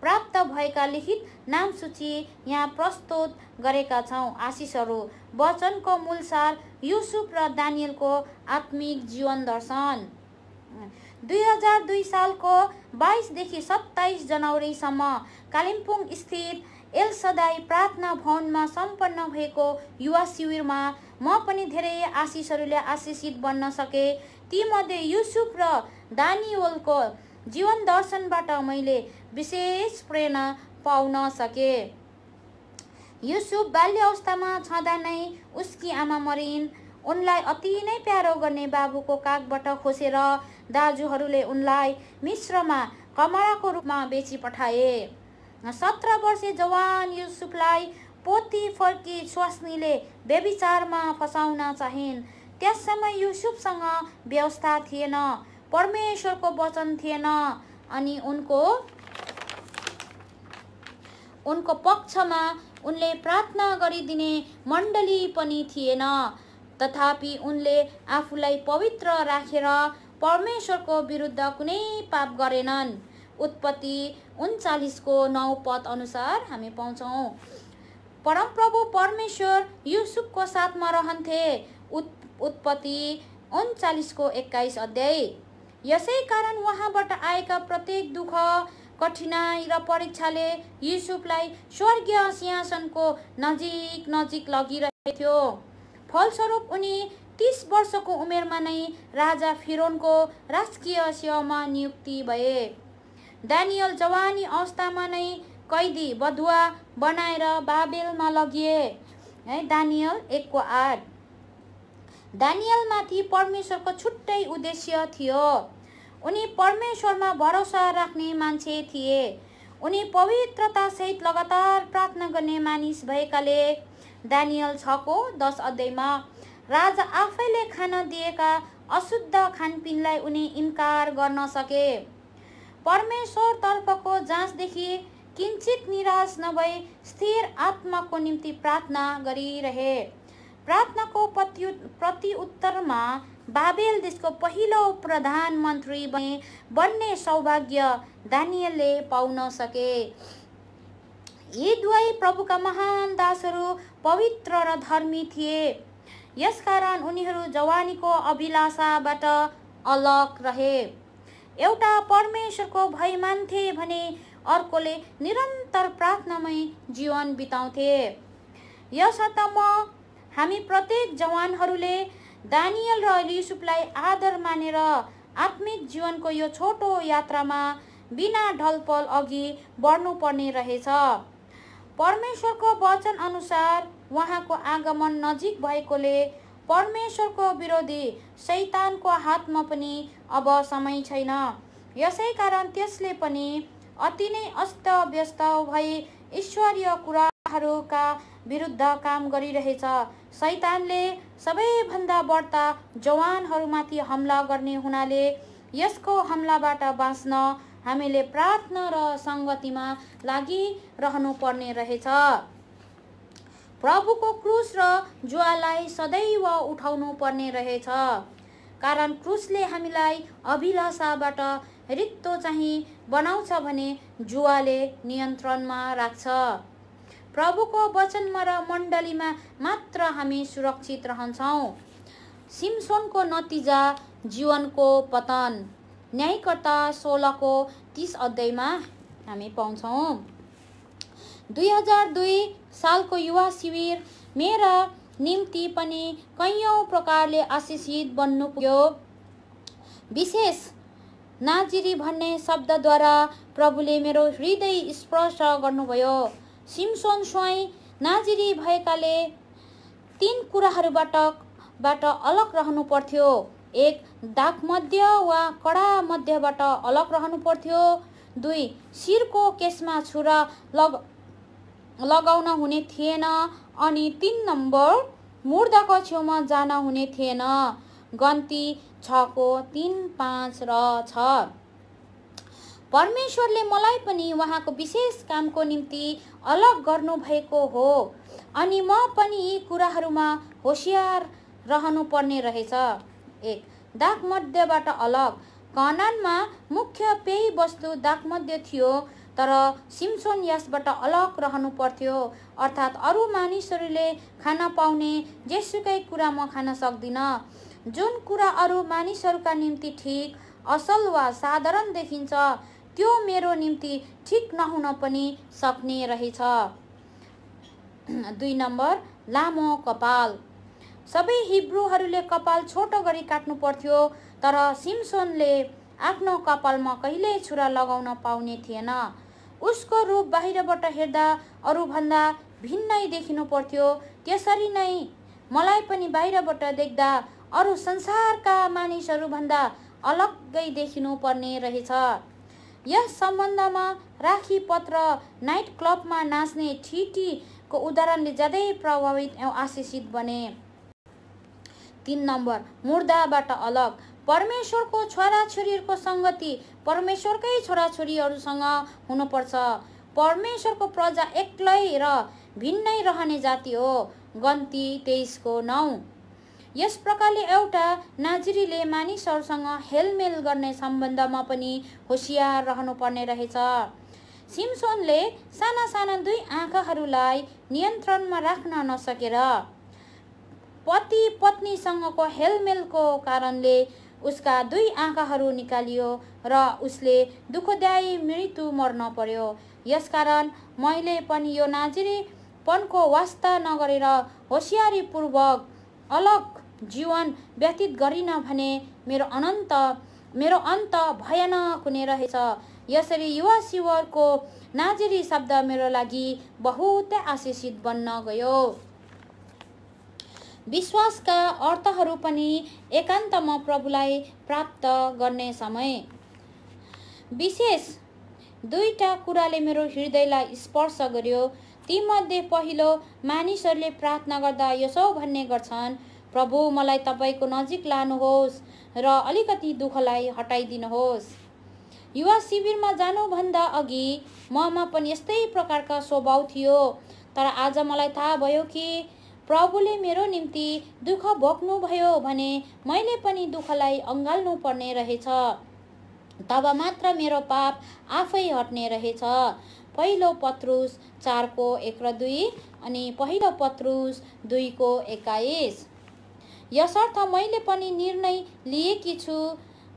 प्राप्त भएका लिखित नामसूची यहाँ प्रस्तुत गरेका छौँ। आशिषहरू वचनको मूल सार युसुफ र दानियलको आत्मिक जीवन दर्शन। 2002 सालको 22 देखि 27 जनवरीसम्म कालिम्पोङ स्थित एलसादाई प्रार्थना भवनमा सम्पन्न भएको युवा शिविरमा म पनि धेरै आशिषहरूले आशिषित बन्न सके। तीमध्ये युसुफ र दानियलको जीवन दर्शनबाट मैले विशेष प्रेरणा पाउन सके। युसुफ बाल्य अवस्थामा छँदा नै उसकी आमा मरिन्। उनलाई अति नै प्यारो गर्ने बाबुको काखबाट खोसेर दाजुहरूले उनलाई मिस्रमा कमराको रूपमा बेची पठाए। 17 वर्षे जवान युसुफलाई पोतिफरकी स्वास्नीले व्यभिचारमा फसाउन चाहिन्। त्यस समय युसुफसँग व्यवस्था थिएन, परमेश्वरको वचन थिएन अनि उनको पक्षमा उनले प्रार्थना गरिदिने मण्डली पनि थिएन। तथापि उनले आफूलाई पवित्र राखेर परमेश्वरको विरुद्ध कुनै पाप गरेनन्। उत्पत्ति 39को 9 पद अनुसार हामी पाउँछौँ। परमप्रभु परमेश्वर युसुफको साथमा रहन्थे। उत्पत्ति 39को 21 अध्याय। यसै कारण उहाँबाट आएका प्रत्येक दुःख, कठिनाई र परीक्षाले युसुफलाई स्वर्गीय सिंहासनको नजिक लगिरहेथ्यो। फलस्वरूप उनी 30 वर्षको उमेरमा नै राजा फिरोनको राजकीय सेवामा नियुक्ति भए। दानियल जवानी अवस्थामा नै कैदी बधुवा बनाएर बाबेलमा लगिए। दानियल 1:8। दानियलमाथि परमेश्वरको छुट्टै उद्देश्य थियो। उनी परमेश्वरमा भरोसा राख्ने मान्छे थिए। उनी पवित्रता सहित लगातार प्रार्थना गर्ने मानिस भएकाले दानियल 6:10 अध्यायमा राजा आफैले खान दिएका अशुद्ध खानपिनलाई उनी इन्कार गर्न सके। परमेश्वर तर्फको जाँचदेखि किञ्चित निराश नभई स्थिर आत्माको निम्ति प्रार्थना गरिरहे। प्रार्थनाको प्रत्युत्तरमा बाबेल देशको पहिलो प्रधानमन्त्री बन्ने सौभाग्य दानिएलले पाउन सके। यी दुवै प्रभुका महान दासहरू पवित्र र धर्मी थिए, यसकारण उनीहरू जवानीको अभिलाषाबाट अलग रहे। एउटा परमेश्वरको भय मान्थे भने अर्कोले निरन्तर प्रार्थनामय जीवन बिताउँथे। यसर्थ हामी प्रत्येक जवानहरूले दानियल र युसुफलाई आदर मानेर आत्मिक जीवनको यो छोटो यात्रामा बिना ढलपल अघि बढ्नुपर्ने रहेछ। परमेश्वरको वचन अनुसार उहाँको आगमन नजिक भएकोले परमेश्वरको विरोधी शैतानको हातमा पनि अब समय छैन। यसै कारण त्यसले पनि अति नै अस्तव्यस्त भई ईश्वरीय कुराहरूका विरुद्ध काम गरिरहेछ। शैतानले सबैभन्दा बढ्ता जवानहरूमाथि हमला गर्ने हुनाले यसको हमलाबाट बाँच्न हामीले प्रार्थना र सङ्गतिमा लागिरहनु पर्ने रहेछ। प्रभुको क्रुस र जुवालाई सदैव उठाउनु पर्ने रहेछ, कारण क्रुसले हामीलाई अभिलाषाबाट रित्तो चाहिँ बनाउँछ भने जुवाले नियन्त्रणमा राख्छ। प्रभुको वचनमा र मण्डलीमा मात्र हामी सुरक्षित रहन्छौँ। सिम्सोनको नतिजा जीवनको पतन न्यायकर्ता 16को 30 अध्यायमा हामी पाउँछौँ। 2002 सालको युवा शिविर मेरा निम्ति पनि कैयौँ प्रकारले आशिषित बन्नु पुग्यो। विशेष नाजिरी भन्ने शब्दद्वारा प्रभुले मेरो हृदय स्पर्श गर्नुभयो। सिम्सोन स्वयं नाजिरी भएकाले 3 कुराहरूबाट अलग रहनु पर्थ्यो। 1 दागमध्य वा कडा मध्यबाट अलग रहनु पर्थ्यो। 2 शिरको केसमा छुरा लगाउन हुने थिएन। अनि 3 नम्बर मुर्दाको छेउमा जान हुने थिएन। गन्ती 6को 3, 5 र 6। परमेश्वरले मलाई पनि उहाँको विशेष कामको निम्ति अलग गर्नु भएको हो, अनि म पनि यी कुराहरूमा होशियार रहनु पर्ने रहेछ। 1 दागमध्यबाट अलग। कनानमा मुख्य पेय वस्तु दागमध्य थियो, तर सिम्सोन यसबाट अलग रहनु पर्थ्यो। अर्थात् अरू मानिसहरूले खान पाउने जेसुकै कुरा म खान सक्दिनँ। जुन कुरा अरू मानिसहरूका निम्ति ठिक, असल वा साधारण देखिन्छ, त्यो मेरो निम्ति ठिक नहुन पनि सक्ने रहेछ। 2 नम्बर लामो कपाल। सबै हिब्रूहरूले कपाल छोटो गरी काट्नु पर्थ्यो, तर सिम्सोनले आफ्नो कपालमा कहिल्यै छुरा लगाउन पाउने थिएन। उसको रूप बाहिरबाट हेर्दा अरूभन्दा भिन्नै देखिनु पर्थ्यो। त्यसरी नै मलाई पनि बाहिरबाट देख्दा अरू संसारका मानिसहरूभन्दा अलग्गै देखिनु पर्ने रहेछ। यस सम्बन्धमा राखी पत्र नाइट क्लबमा नाच्ने ठिटीको उदाहरणले ज्यादै प्रभावित एवं आशिषित बने। 3 नम्बर मुर्दाबाट अलग। परमेश्वरको छोराछोरीहरूको सङ्गति परमेश्वरकै छोराछोरीहरूसँग हुनुपर्छ। परमेश्वरको प्रजा एक्लै र भिन्नै रहने जाति हो। गन्ती 23को 9। यस प्रकारले एउटा नाजिरीले मानिसहरूसँग हेलमेल गर्ने सम्बन्धमा पनि होशियार रहनुपर्ने रहेछ। सिम्सोनले साना साना 2 आँखाहरूलाई नियन्त्रणमा राख्न नसकेर पति पत्नीसँगको हेलमेलको कारणले उसका 2 आँखाहरू निकालियो र उसले दुःखदायी मृत्यु मर्न पर्यो। यसकारण मैले पनि यो नाजिरीपनको वास्ता नगरेर होशियारीपूर्वक अलग जीवन व्यतीत गरिन भने मेरो अन्त भयानक हुने रहेछ। यसरी युवा शिवरको नाजिरी शब्द मेरो लागि बहुत आशिषित बन्न गयो। विश्वासका अर्थहरू पनि एकान्तमा प्रभुलाई प्राप्त गर्ने समय। विशेष 2टा कुराले मेरो हृदयलाई स्पर्श गर्यो। तीमध्ये पहिलो, मानिसहरूले प्रार्थना गर्दा यसो भन्ने गर्छन्, प्रभु मलाई तपाईको नजिक लानुहोस् र अलिकति दुःखलाई हटाइदिनुहोस्। युवा शिविरमा जानुभन्दा अघि ममा पनि यस्तै प्रकारका स्वभाव थियो, तर आज मलाई थाहा भयो कि प्रभुले मेरो निम्ति दुःख भोग्नुभयो भने मैले पनि दुःखलाई अँगाल्नु पर्ने रहेछ। तब मात्र मेरो पाप आफै हट्ने रहेछ। पहिलो पत्रुस 4:1-2 अनि पहिलो पत्रुस 2:21। यसर्थ मैले पनि निर्णय लिएकी छु,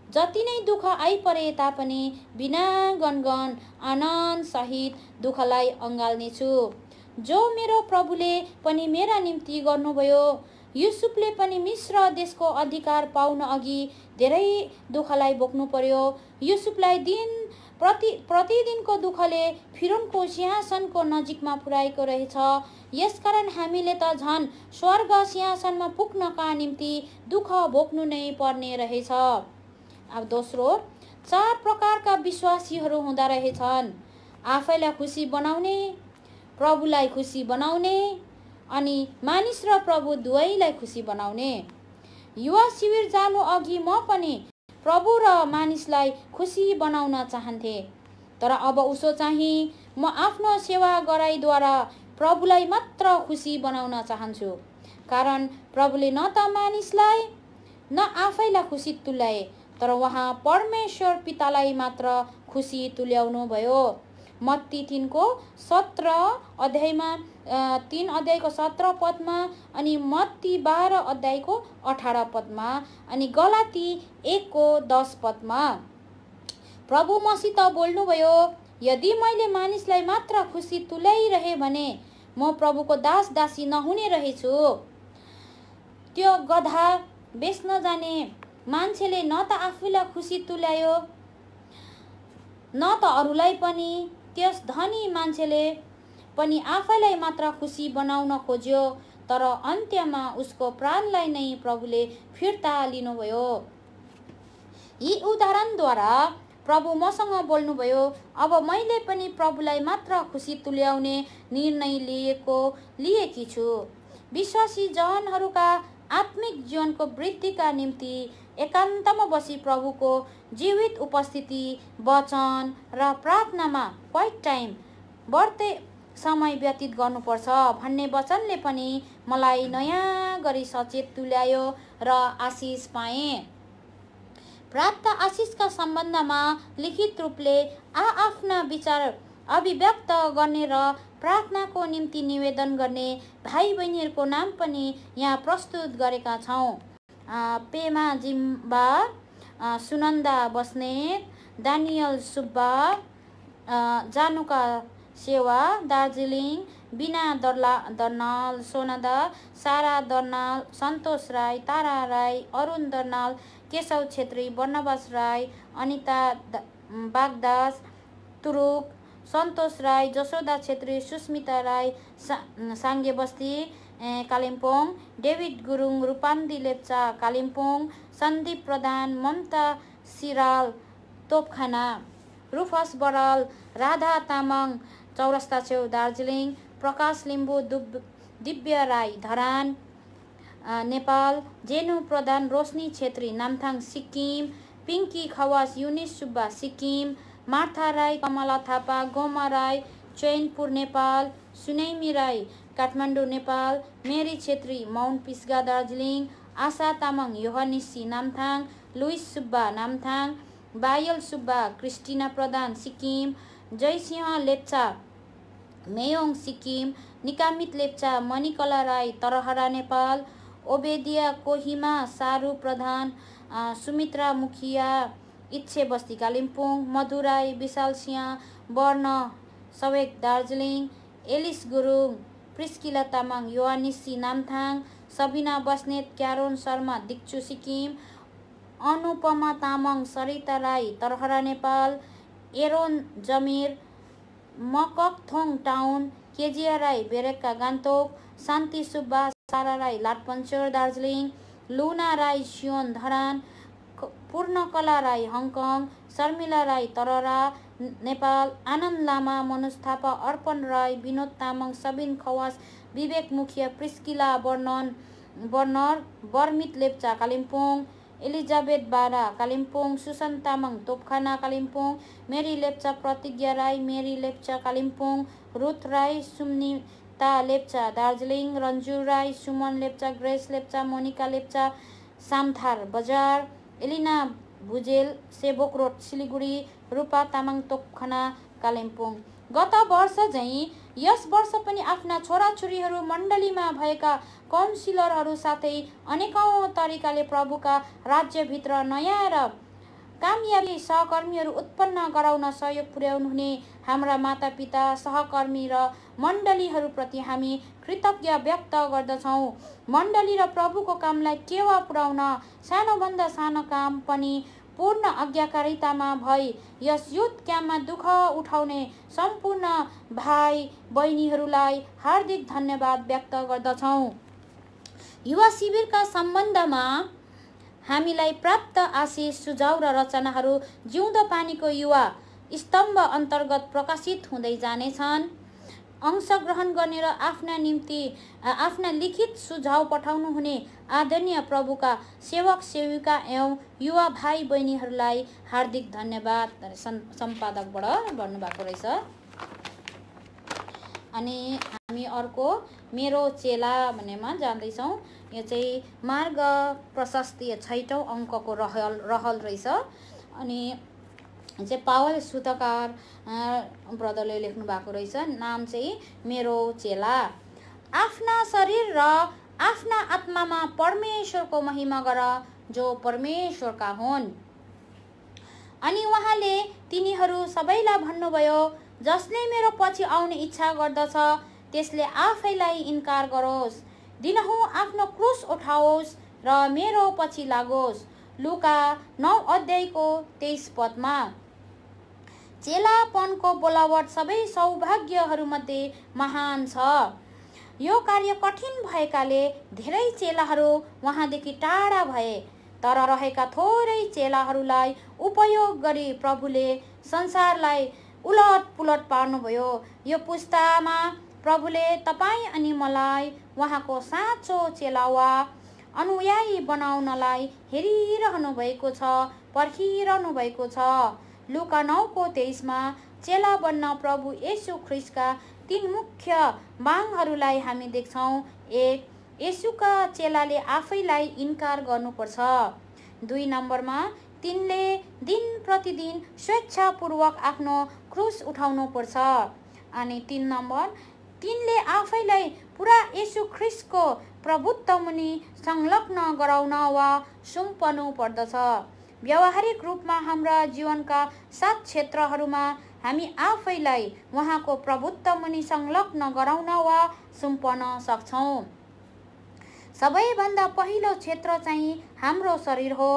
जति नै दुःख आइपरे तापनि बिना गनगन आनन्द सहित दुःखलाई अँगाल्नेछु, जो मेरो प्रभुले पनि मेरा निम्ति गर्नुभयो। युसुफले पनि मिश्र देशको अधिकार पाउन अघि धेरै दुःखलाई भोग्नु पर्यो। युसुफलाई प्रतिदिनको दुःखले फिरौनको सिंहासनको नजिकमा पुर्याएको रहेछ। यसकारण हामीले त झन् स्वर्ग सिंहासनमा पुग्नका निम्ति दुःख भोग्नु नै पर्ने रहेछ। अब दोस्रो, 4 प्रकारका विश्वासीहरू हुँदा रहेछन्। आफैलाई खुसी बनाउने, प्रभुलाई खुसी बनाउने अनि मानिस र प्रभु दुवैलाई खुसी बनाउने। युवा शिविर जानु अघि म पनि प्रभु र मानिसलाई खुसी बनाउन चाहन्थे, तर अब उसो चाहिँ म आफ्नो सेवा गराइद्वारा प्रभुलाई मात्र खुसी बनाउन चाहन्छु। कारण प्रभुले न त मानिसलाई न आफैलाई खुसी तुल्याए, तर उहाँ परमेश्वर पितालाई मात्र खुसी तुल्याउनु भयो। मत्ती 3:17 अध्यायमा 3 अध्यायको 17 पदमा अनि मत्ती 12 अध्यायको 18 पदमा अनि गलाती 1:10 पदमा प्रभु मसित बोल्नुभयो, यदि मैले मानिसलाई मात्र खुसी तुल्याइरहे भने म प्रभुको दास दासी नहुने रहेछु। त्यो गधा बेच्न जाने मान्छेले न त आफूलाई खुसी तुल्यायो न त अरूलाई पनि। त्यस धनी मान्छेले पनि आफैलाई मात्र खुसी बनाउन खोज्यो, तर अन्त्यमा उसको प्राणलाई नै प्रभुले फिर्ता लिनुभयो। यी उदाहरणद्वारा प्रभु मसँग बोल्नुभयो। अब मैले पनि प्रभुलाई मात्र खुसी तुल्याउने निर्णय लिएकी छु। विश्वासी जनहरूका आत्मिक जीवनको वृद्धिका निम्ति एकान्तमा बसी प्रभुको जीवित उपस्थिति, वचन र प्रार्थनामा क्वाइट टाइम बढ्दै समय व्यतीत गर्नुपर्छ भन्ने वचनले पनि मलाई नयाँ गरी सचेत तुल्यायो र आशिष पाएँ। प्राप्त आशिषका सम्बन्धमा लिखित रूपले आफ्ना विचार अभिव्यक्त गर्ने र प्रार्थनाको निम्ति निवेदन गर्ने भाइ बहिनीहरूको नाम पनि यहाँ प्रस्तुत गरेका छौँ। पेमा जिम्बा, सुनन्दा बस्नेत, दानियल सुब्बा, जानुका सेवा दार्जिलिङ, बिना दर्नाल सोनादा, सारा दर्नाल, सन्तोष राई, तारा राई, अरुण दर्नाल, केशव छेत्री, बर्नबास राई, अनिता बागदास, तुरुक, सन्तोष राई, जसोदा छेत्री, सुस्मिता राई, साङ्गे बस्ती कालिम्पोङ, डेभिड गुरुङ, रूपान्दी लेप्चा कालिम्पोङ, सन्दीप प्रधान, ममता सिराल तोपखाना, रुफस बराल, राधा तामाङ चौरस्ता छेउ दार्जिलिङ, प्रकाश लिम्बू, दिव्य राई धरान नेपाल, जेनु प्रधान, रोशनी छेत्री नामथाङ सिक्किम, पिङ्की खवास, युनिस सुब्बा सिक्किम, मार्था राई, कमला थापा, गोमा राई चैनपुर नेपाल, सुनैमी राई काठमाडौँ नेपाल, मेरी छेत्री माउन्ट पिस्गा दार्जिलिङ, आशा तामाङ योहानिसी नामथाङ, लुइस सुब्बा नामथाङ, बायल सुब्बा, क्रिस्टिना प्रधान सिक्किम, जयसिंह लेप्चा मेयोङ सिक्किम, निकामित लेप्चा, मणिकला राई तरहरा नेपाल, ओबेदिया कोहिमा, सारू प्रधान, सुमित्रा मुखिया इच्छे बस्ती कालिम्पोङ, मधु राई, विशाल सिंह वर्ण सवेक दार्जिलिङ, एलिस गुरुङ, प्रिस्किला तामाङ योहानिसी नामथाङ, सबिना बस्नेत, क्यारोन Sharma Dikchu Sikkim, Anupama Tamang, Sarita Rai Tarahara Nepal, Aaron Jamir Mokokchung town, Keziah Rai बेरेक्का Gangtok, Shanti Subba, Sarah Rai Latpanchar Darjeeling, Luna Rai Zion Dharan, Purnakala Rai Hong Kong, Sharmila Rai तररा नेपाल, आनन्द लामा, मनोज थापा, अर्पण राई, विनोद तामाङ, सबिन खवास, विवेक मुखिया, प्रिस्किला बर्नर, बर्मित लेप्चा कालिम्पोङ, एलिजाबेथ बारा कालिम्पोङ, सुसन तामाङ तोपखाना कालिम्पोङ, मेरी लेप्चा, प्रतिज्ञा राई, मेरी लेप्चा कालिम्पोङ, रुथ राई, सुम्नी ता लेप्चा दार्जिलिङ, रन्जु राई, सुमन लेप्चा, ग्रेस लेप्चा, मोनिका लेप्चा सामथार बजार, एलिना भुजेल सेवक रोड सिलिगुडी, रूपा तामाङ तोपखाना कालिम्पोङ। गत वर्ष झैँ यस वर्ष पनि आफ्ना छोराछोरीहरू मण्डलीमा भएका काउन्सिलरहरू साथै अनेकौं तरिकाले प्रभुका राज्यभित्र नयाँ र कामयाबी सहकर्मीहरू उत्पन्न गराउन सहयोग पुर्याउनुहुने हाम्रा मातापिता, सहकर्मी र मण्डलीहरूप्रति हामी कृतज्ञ व्यक्त गर्दछौँ। मण्डली र प्रभुको कामलाई टेवा पुर्याउन सानोभन्दा सानो काम पनि पूर्ण आज्ञाकारितामा भई यस युथ क्याम्पमा दुःख उठाउने सम्पूर्ण भाइ बहिनीहरूलाई हार्दिक धन्यवाद व्यक्त गर्दछौँ। युवा शिविरका सम्बन्धमा हामीलाई प्राप्त आशिष, सुझाव र रचनाहरू जिउँदो पानीको युवा स्तम्भ अन्तर्गत प्रकाशित हुँदै जानेछन्। अंशग्रहण गर्ने र आफ्ना लिखित सुझाव पठाउनुहुने आदरणीय प्रभुका सेवक सेविका एवं युवा भाइ बहिनीहरूलाई हार्दिक धन्यवाद सम्पादकबाट भन्नुभएको रहेछ। अनि हामी अर्को मेरो चेला भन्नेमा जाँदैछौँ। यो चाहिँ मार्ग प्रशस्ति 6औं अङ्कको रहल रहेछ। अनि चाहिँ पावल सुतकार ब्रदरले लेख्नु भएको रहेछ। नाम चाहिँ मेरो चेला। आफ्ना शरीर र आफ्ना आत्मामा परमेश्वरको महिमा गर जो परमेश्वरका हुन्। अनि उहाँले तिनीहरू सबैलाई भन्नुभयो, जसले मेरो पछि आउने इच्छा गर्दछ त्यसले आफैलाई इन्कार गरोस्, दिनहुँ आफ्नो क्रुस उठाओस् र मेरो पछि लागोस्। लुका 9 अध्यायको 23 पदमा। चेलापनको बोलावट सबै सौभाग्यहरूमध्ये महान छ। यो कार्य कठिन भएकाले धेरै चेलाहरू उहाँदेखि टाढा भए, तर रहेका थोरै चेलाहरूलाई उपयोग गरी प्रभुले संसारलाई उलट पुलट पार्नुभयो। यो पुस्तामा प्रभुले तपाईँ अनि मलाई उहाँको साँचो चेला वा अनुयायी बनाउनलाई हेरिरहनु भएको छ, पर्खिरहनु भएको छ। लुका 9:23मा चेला बन्न प्रभु येशू ख्रिस्टका 3 मुख्य मागहरूलाई हामी देख्छौँ। 1. येशूका चेलाले आफैलाई इन्कार गर्नुपर्छ। 2 नम्बरमा तिनले दिन प्रतिदिन स्वेच्छापूर्वक आफ्नो क्रुस उठाउनु पर्छ। अनि 3 नम्बर तिनले आफैलाई पुरा येशू ख्रिस्टको प्रभुत्वमुनि संलग्न गराउन वा सुम्पनु पर्दछ। व्यावहारिक रूपमा हाम्रा जीवनका 7 क्षेत्रहरूमा हामी आफैलाई उहाँको प्रभुत्वमुनि संलग्न गराउन वा सुम्पन सक्छौँ। सबैभन्दा पहिलो क्षेत्र चाहिँ हाम्रो शरीर हो,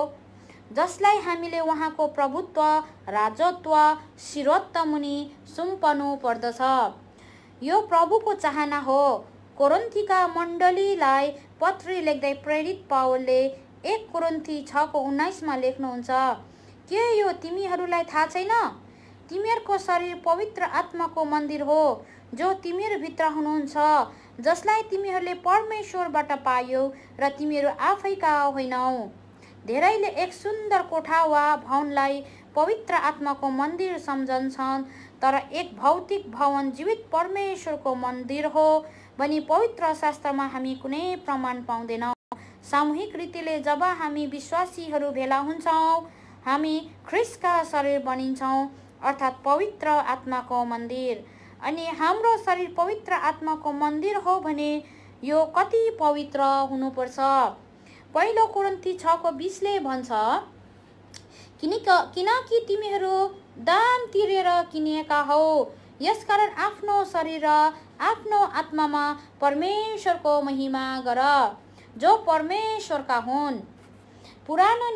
जसलाई हामीले उहाँको प्रभुत्व, राजत्व, शिरत्वमुनि सुम्पनु पर्दछ। यो प्रभुको चाहना हो। कोरिन्थीका मण्डलीलाई पत्री लेख्दै प्रेरित पावलले 1 कोरिन्थी 6:19मा लेख्नुहुन्छ, के यो तिमीहरूलाई थाहा छैन? तिमीहरूको शरीर पवित्र आत्माको मन्दिर हो, जो तिमीहरूभित्र हुनुहुन्छ, जसलाई तिमीहरूले परमेश्वरबाट पायौ र तिमीहरू आफैका होइनौ। धेरैले एक सुन्दर कोठा वा भवनलाई पवित्र आत्माको मन्दिर सम्झन्छन्, तर एक भौतिक भवन जीवित परमेश्वरको मन्दिर हो भनी पवित्र शास्त्रमा हामी कुनै प्रमाण पाउँदैनौँ। सामूहिक रीतिले जब हामी विश्वासीहरू भेला हुन्छौँ, हामी ख्रिस्टका शरीर बनिन्छौँ, अर्थात् पवित्र आत्माको मन्दिर। अनि हाम्रो शरीर पवित्र आत्माको मन्दिर हो भने यो कति पवित्र हुनुपर्छ। पहिलो कोरिन्थी 6:20ले भन्छ, किनकि तिमीहरू दाम तिरेर किनिएका हौ, यसकारण आफ्नो शरीर र आफ्नो आत्मामा परमेश्वरको महिमा गर, जो परमेश्वरका हुन्। पुरानो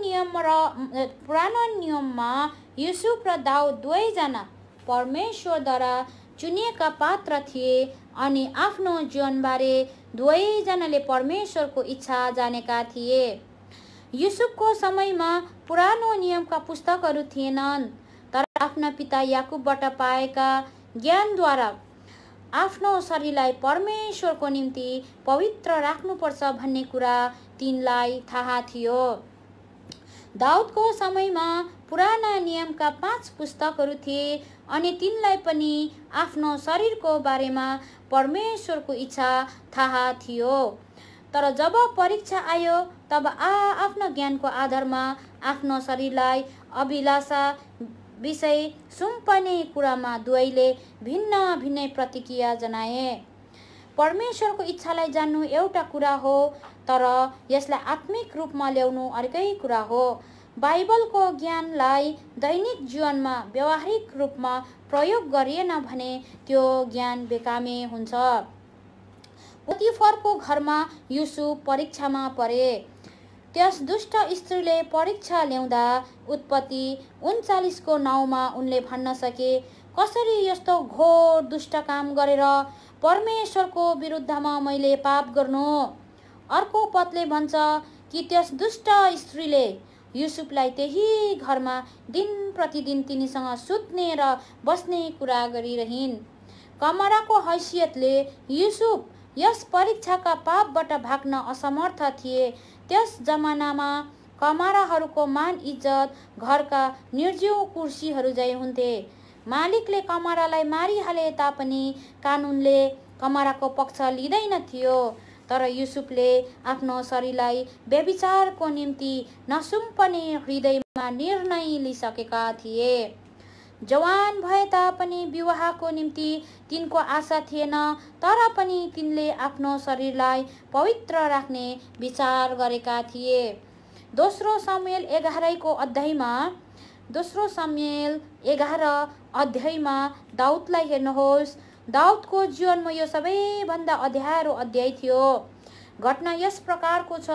नियममा युसुफ र दाउद दुवैजना परमेश्वरद्वारा चुनिएका पात्र थिए अनि आफ्नो जीवनबारे दुवैजनाले परमेश्वरको इच्छा जानेका थिए। युसुफको समयमा पुरानो नियमका पुस्तकहरू थिएनन्, तर आफ्ना पिता याकुबबाट पाएका ज्ञानद्वारा आफ्नो शरीरलाई परमेश्वरको निम्ति पवित्र राख्नुपर्छ भन्ने कुरा तिनलाई थाहा थियो। दाउदको समयमा पुराना नियमका 5 पुस्तकहरू थिए अनि तिनलाई पनि आफ्नो शरीरको बारेमा परमेश्वरको इच्छा थाहा थियो। तर जब परीक्षा आयो तब आफ्नो ज्ञानको आधारमा आफ्नो शरीरलाई अभिलाषा विषय सुम्पने कुरामा दुवैले भिन्न भिन्नै प्रतिक्रिया जनाए। परमेश्वरको इच्छालाई जान्नु एउटा कुरा हो, तर यसलाई आत्मिक रूपमा ल्याउनु अर्कै कुरा हो। बाइबलको ज्ञानलाई दैनिक जीवनमा व्यावहारिक रूपमा प्रयोग गरिएन भने त्यो ज्ञान बेकामे हुन्छ। पोतिफरको घरमा युसुफ परीक्षामा परे। त्यस दुष्ट स्त्रीले परीक्षा ल्याउँदा उत्पत्ति 39:9 उनले भन्न सके, कसरी यस्तो घोर दुष्ट काम गरेर परमेश्वरको विरुद्धमा मैले पाप गर्नु। अर्को पदले भन्छ कि त्यस दुष्ट स्त्रीले युसुफलाई त्यही घरमा दिन प्रतिदिन तिनीसँग सुत्ने र बस्ने कुरा गरिरहिन्। कमराको हैसियतले युसुफ यस परीक्षाका पापबाट भाग्न असमर्थ थिए। त्यस जमानामा कमराहरूको मान इज्जत घरका निर्जीव कुर्सीहरू झैँ हुन्थे। मालिकले कमरालाई मारिहाले तापनि कानुनले कमराको पक्ष लिँदैन थियो। तर युसुफले आफ्नो शरीरलाई व्यभिचारको निम्ति नसुम्पने हृदयमा निर्णय लिइसकेका थिए। जवान भए तापनि विवाहको निम्ति तिनको आशा थिएन, तर पनि तिनले आफ्नो शरीरलाई पवित्र राख्ने विचार गरेका थिए। दोस्रो सामुएल 11 अध्यायमा दाउदलाई हेर्नुहोस्। दाउदको जीवनमा यो सबैभन्दा अँध्यारो अध्याय थियो। घटना यस प्रकारको छ,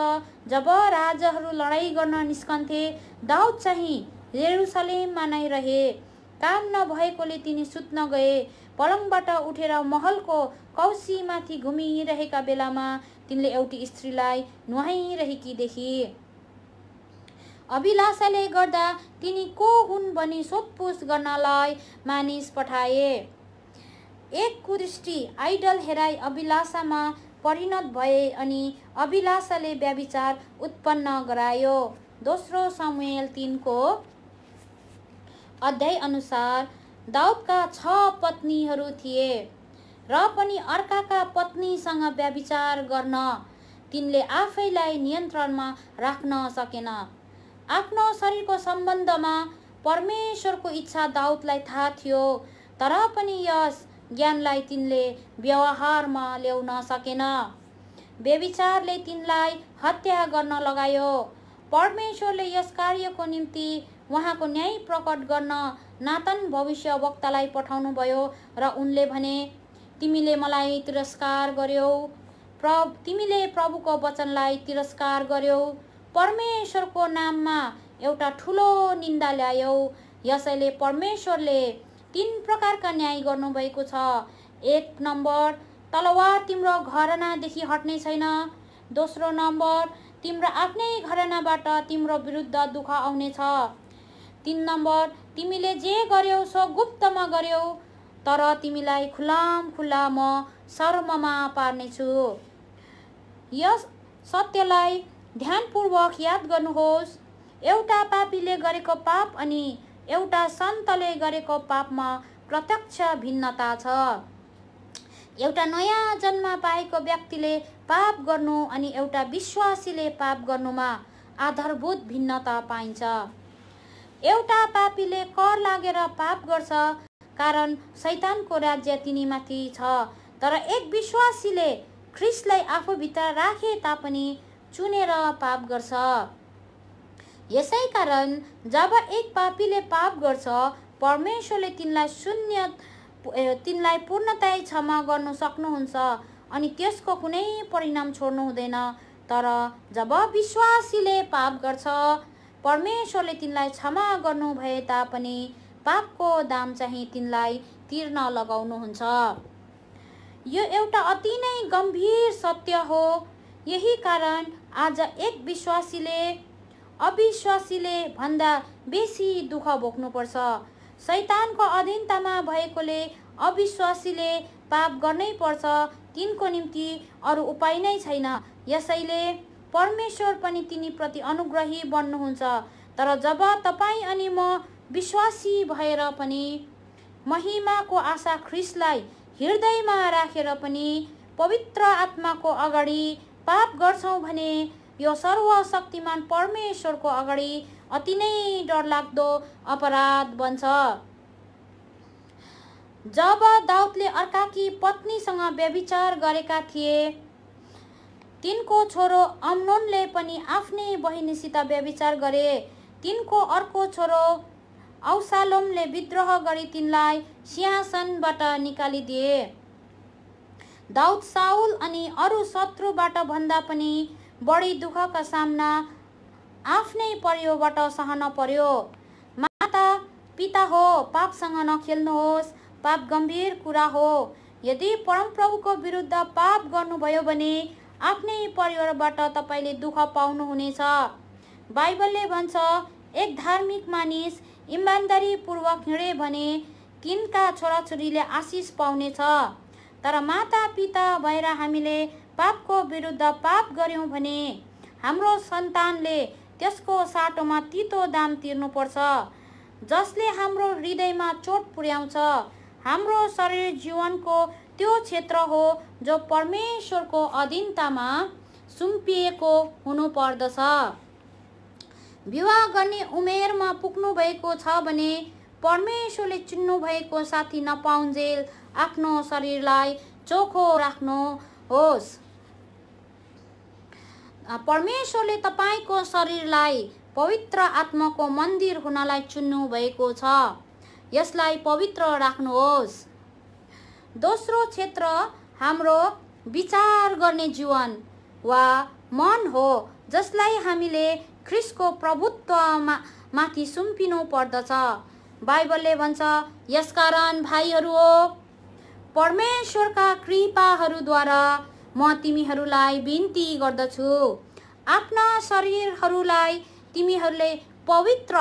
जब राजाहरू लडाईँ गर्न निस्कन्थे, दाउद चाहिँ यरुसलेममा नै रहे। काम नभएकोले तिनी सुत्न गए। पलङबाट उठेर महलको कौसीमाथि घुमिरहेका बेलामा तिनले एउटी स्त्रीलाई नुहाइरहेकी देखी। अभिलाषाले गर्दा तिनी को हुन् भनी सोधपुछ गर्नलाई मानिस पठाए। एक कुदृष्टि आइडल हेराई अभिलाषामा परिणत भए अनि अभिलाषाले व्यभिचार उत्पन्न गरायो। दोस्रो सामुएल 3 अध्याय अनुसार दाउदका 6 पत्नीहरू थिए र पनि अर्काका पत्नीसँग व्यभिचार गर्न तिनले आफैलाई नियन्त्रणमा राख्न सकेन। आफ्नो शरीरको सम्बन्धमा परमेश्वरको इच्छा दाउदलाई थाहा थियो, तर पनि यस ज्ञानलाई तिनले व्यवहारमा ल्याउन सकेन। व्यभिचारले तिनलाई हत्या गर्न लगायो। परमेश्वरले यस कार्यको निम्ति उहाँको न्याय प्रकट गर्न नातान भविष्यवक्तालाई पठाउनु भयो र उनले भने, तिमीले मलाई तिरस्कार गर्यौ, तिमीले प्रभुको वचनलाई तिरस्कार गर्यौ, परमेश्वरको नाममा एउटा ठुलो निन्दा ल्यायौ। यसैले परमेश्वरले 3 प्रकारका न्याय गर्नुभएको छ। 1 नम्बर, तलवार तिम्रो घरानादेखि हट्ने छैन। दोस्रो नम्बर, तिम्रो आफ्नै घरानाबाट तिम्रो विरुद्ध दुःख आउनेछ। 3 नम्बर, तिमीले जे गर्यौ सो गुप्तमा गर्यौ, तर तिमीलाई खुल्ला म शर्ममा पार्नेछु। यस सत्यलाई ध्यानपूर्वक याद गर्नुहोस्। एउटा पापीले गरेको पाप अनि एउटा सन्तले गरेको पापमा प्रत्यक्ष भिन्नता छ। एउटा नयाँ जन्म पाएको व्यक्तिले पाप गर्नु अनि एउटा विश्वासीले पाप गर्नुमा आधारभूत भिन्नता पाइन्छ। एउटा पापीले कर लागेर पाप गर्छ, कारण शैतानको राज्य तिनीमाथि छ, तर एक विश्वासीले ख्रिस्टलाई आफूभित्र राखे तापनि चुनेर पाप गर्छ। यसै कारण जब एक पापीले पाप गर्छ, परमेश्वरले तिनलाई पूर्णतया क्षमा गर्नु सक्नुहुन्छ अनि त्यसको कुनै परिणाम छोड्नु हुँदैन। तर जब विश्वासीले पाप गर्छ, परमेश्वरले तिनलाई क्षमा गर्नु भए तापनि पापको दाम चाहिँ तिनलाई तिर्न लगाउनुहुन्छ। यो एउटा अति नै गम्भीर सत्य हो। यही कारण आज एक विश्वासीले अविश्वासीले भन्दा बेसी दुःख भोग्नुपर्छ। शैतानको अधीनतामा भएकोले अविश्वासीले पाप गर्नै पर्छ। तिनको निम्ति अरू उपाय नै छैन। यसैले परमेश्वर पनि तिनीप्रति अनुग्रही बन्नुहुन्छ। तर जब तपाईँ अनि म विश्वासी भएर पनि महिमाको आशा ख्रीष्टलाई हृदयमा राखेर पनि पवित्र आत्माको अगाडि पाप गर्छौँ भने यो सर्वशक्तिमान परमेश्वरको अगाडि अति नै डरलाग्दो अपराध बन्छ। जब दाउदले अर्काकी पत्नीसँग व्यभिचार गरेका थिए, तिनको छोरो अम्नोनले पनि आफ्नै बहिनीसित व्यभिचार गरे। तिनको अर्को छोरो अब्सालोमले विद्रोह गरी तिनलाई सिंहासनबाट निकालिदिए। दाउद साउल अनि अरू शत्रुबाट भन्दा पनि बढी दुःखका सामना आफ्नै परिवारबाट सहन पर्यो। माता पिता हो, पापसँग नखेल्नुहोस्, पाप गम्भीर कुरा हो। यदि परमप्रभुको विरुद्ध पाप गर्नुभयो भने आफ्नै परिवारबाट तपाईँले दुःख पाउनुहुनेछ। बाइबलले भन्छ, एक धार्मिक मानिस इमान्दारीपूर्वक हिँडे भने तिनका छोराछोरीले आशिष पाउनेछ। तर माता पिता भएर हामीले पापको विरुद्ध पाप गर्यौँ भने हाम्रो सन्तानले त्यसको साटोमा तितो दाम तिर्नुपर्छ, जसले हाम्रो हृदयमा चोट पुर्याउँछ। हाम्रो शरीर जीवनको त्यो क्षेत्र हो जो परमेश्वरको अधीनतामा सुम्पिएको हुनुपर्दछ। विवाह गर्ने उमेरमा पुग्नु भएको छ भने परमेश्वरले चुन्नु भएको साथी नपाउन्जेल आफ्नो शरीरलाई चोखो राख्नुहोस्। परमेश्वरले तपाईँको शरीरलाई पवित्र आत्माको मन्दिर हुनलाई चुन्नु भएको छ। यसलाई पवित्र राख्नुहोस्। दोस्रो क्षेत्र हाम्रो विचार गर्ने जीवन वा मन हो, जसलाई हामीले ख्रीष्टको प्रभुत्वमाथि सुम्पिनु पर्दछ। बाइबलले भन्छ, यसकारण भाइहरू हो, परमेश्वरका कृपाहरूद्वारा म तिमीहरूलाई बिन्ती गर्दछु, आफ्ना शरीरहरूलाई तिमीहरूले पवित्र,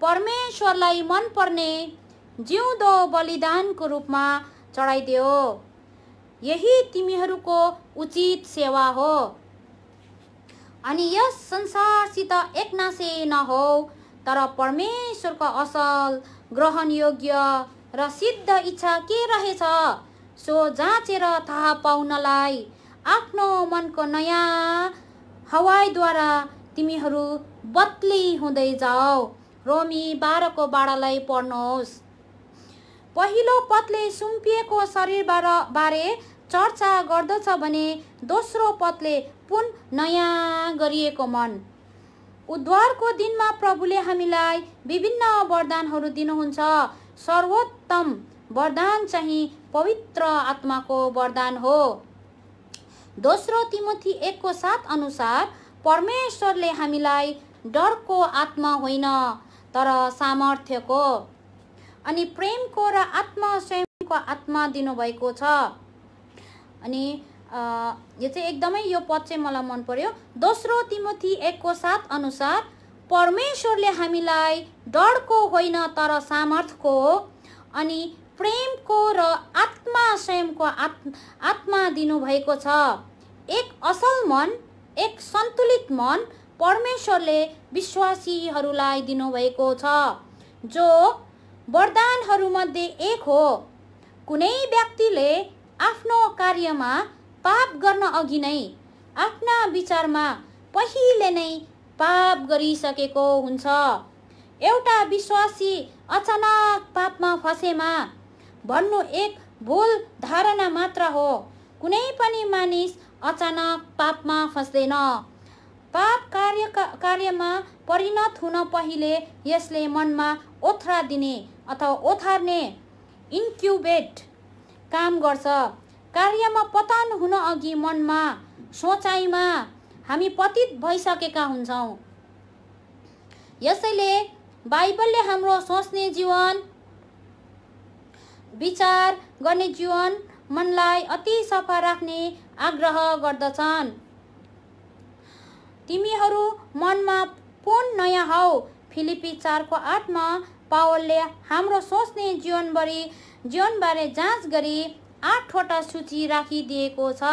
परमेश्वरलाई मनपर्ने जिउँदो बलिदानको रूपमा चढाइदेऊ। यही तिमीहरूको उचित सेवा हो। अनि यस संसारसित एकनासे नहौ, तर परमेश्वरको असल, ग्रहणयोग्य र सिद्ध इच्छा के रहेछ सो जाँचेर थाहा पाउनलाई आफ्नो मनको नयाँ हवाईद्वारा तिमीहरू बदली हुँदै जाऊ। रोमी 12:12 पढ्नुहोस्। पहिलो पदले सुम्पिएको शरीर बारे चर्चा गर्दछ भने दोस्रो पदले पुन नयाँ गरिएको मन। उद्धारको दिनमा प्रभुले हामीलाई विभिन्न वरदानहरू दिनुहुन्छ। सर्वोत्तम वरदान चाहिँ पवित्र आत्माको वरदान हो। दोस्रो तिमोथी 1:7 अनुसार परमेश्वरले हामीलाई डरको आत्मा होइन, तर सामर्थ्यको अनि प्रेमको र आत्मसंयमको आत्मा दिनुभएको छ। अनि यो चाहिँ एकदमै यो पद चाहिँ मलाई मन पर्यो। दोस्रो तिमोथी 1:7 अनुसार परमेश्वरले हामीलाई डरको होइन तर सामर्थ्यको अनि प्रेमको र आत्मसंयमको आत्मा दिनुभएको छ। एक असल मन, एक सन्तुलित मन परमेश्वरले विश्वासीहरूलाई दिनुभएको छ, जो वरदानहरूमध्ये एक हो। कुनै व्यक्तिले आफ्नो कार्यमा पाप गर्न अघि नै आफ्ना विचारमा पहिले नै पाप गरिसकेको हुन्छ। एउटा विश्वासी अचानक पापमा फसेमा भन्नु एक भुल धारणा मात्र हो। कुनै पनि मानिस अचानक पापमा फस्दैन। पाप कार्यमा परिणत हुन पहिले यसले मनमा ओथ्रा दिने अथवा ओथार्ने इन्क्युबेट काम गर्छ। कार्यमा पतन हुन अघि मनमा, सोचाइमा हामी पतित भइसकेका हुन्छौँ। यसैले बाइबलले हाम्रो सोच्ने जीवन, विचार गर्ने जीवन, मनलाई अति सफा राख्ने आग्रह गर्दछन्। तिमीहरू मनमा पुन नयाँ हौ। फिलिपी 4:8 मा पावलले हाम्रो सोच्ने जीवनबारे जाँच गरी 8वटा सूची राखिदिएको छ।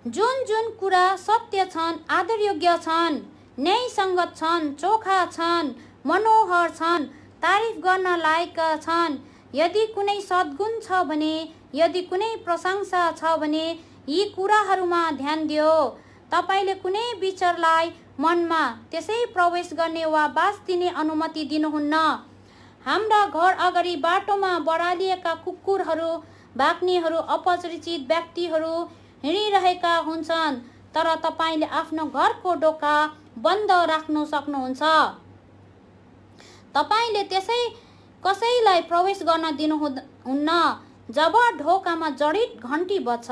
जुन जुन कुरा सत्य छन्, आदरयोग्य छन्, न्यायसङ्गत छन्, चोखा छन्, मनोहर छन्, तारिफ गर्न लायकका छन्। यदि कुनै सद्गुण छ भने, यदि कुनै प्रशंसा छ भने यी कुराहरूमा ध्यान दियो। तपाईले कुनै विचारलाई मनमा त्यसै प्रवेश गर्ने वा बास दिने अनुमति दिनुहुन्न। हाम्रा घर अगाडि बाटोमा बढालिएका कुकुरहरू, भाग्नेहरू, अपरिचित व्यक्तिहरू हिँडिरहेका हुन्छन्, तर तपाईले आफ्नो घरको ढोका बन्द राख्न सक्नुहुन्छ। तपाईले त्यसै कसैलाई प्रवेश गर्न दिनुहुन्न। जब ढोकामा जडित घन्टी बज्छ,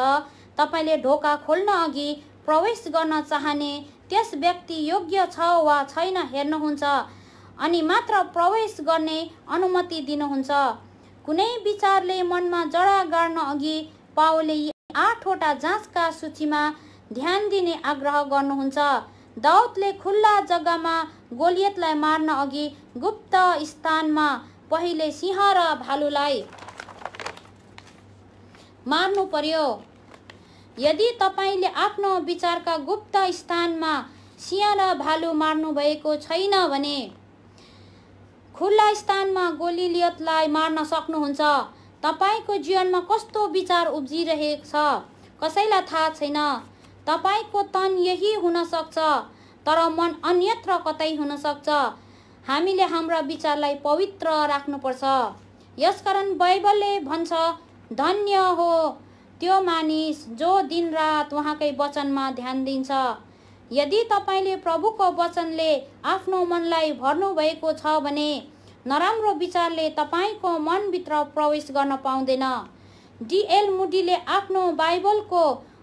तपाईले ढोका खोल्न अघि प्रवेश गर्न चाहने त्यस व्यक्ति योग्य छ वा छैन हेर्नुहुन्छ अनि मात्र प्रवेश गर्ने अनुमति दिनुहुन्छ। कुनै विचारले मनमा जडा गाड्न अघि पावलले यी 8वटा जाँचका सूचीमा ध्यान दिने आग्रह गर्नुहुन्छ। दाउदले खुल्ला जग्गामा गोलियतलाई मार्न अघि गुप्त स्थानमा पहिले सिंह र भालुलाई मार्नु पर्यो। यदि तपाईले आफ्नो विचारका गुप्त स्थानमा सिंह र भालु मार्नु भएको छैन भने खुल्ला स्थानमा गोलियतलाई मार्न सक्नुहुन्छ। तपाईको जीवनमा कस्तो विचार उब्जिरहेको छ कसैलाई थाहा छैन। तपाईको तन यही हुन सक्छ, तर मन अन्यत्र कतै हुन सक्छ। हामीले हाम्रा विचारलाई पवित्र राख्नुपर्छ। यसकारण बाइबलले भन्छ, धन्य हो त्यो मानिस जो दिनरात उहाँकै वचनमा ध्यान दिन्छ। यदि तपाईले प्रभुको वचनले आफ्नो मनलाई भर्नु भएको छ भने नराम्रो विचारले तपाईको मनभित्र प्रवेश गर्न पाउँदैन। D.L. मुडीले आफ्नो बाइबलको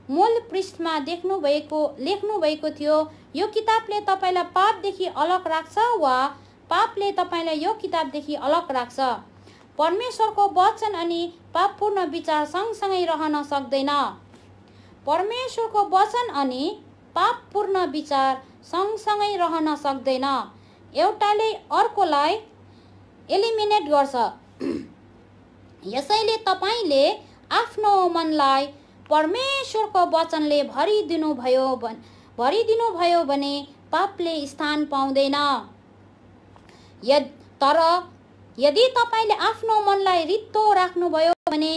मूल पृष्ठमा लेख्नु भएको थियो, यो किताबले तपाईलाई पापदेखि अलग राख्छ वा पापले तपाईलाई यो किताबदेखि अलग राख्छ। परमेश्वरको वचन अनि पापपूर्ण विचार सँगसँगै रहन सक्दैन। परमेश्वरको वचन अनि पापपूर्ण विचार सँगसँगै रहन सक्दैन। एउटाले अर्कोलाई एलिमिनेट गर्छ। यसैले तपाईले आफ्नो मनलाई परमेश्वरको वचनले भरिदिनु भयो भने पापले स्थान पाउँदैन। तर यदि तपाईले आफ्नो मनलाई रित्तो राख्नुभयो भने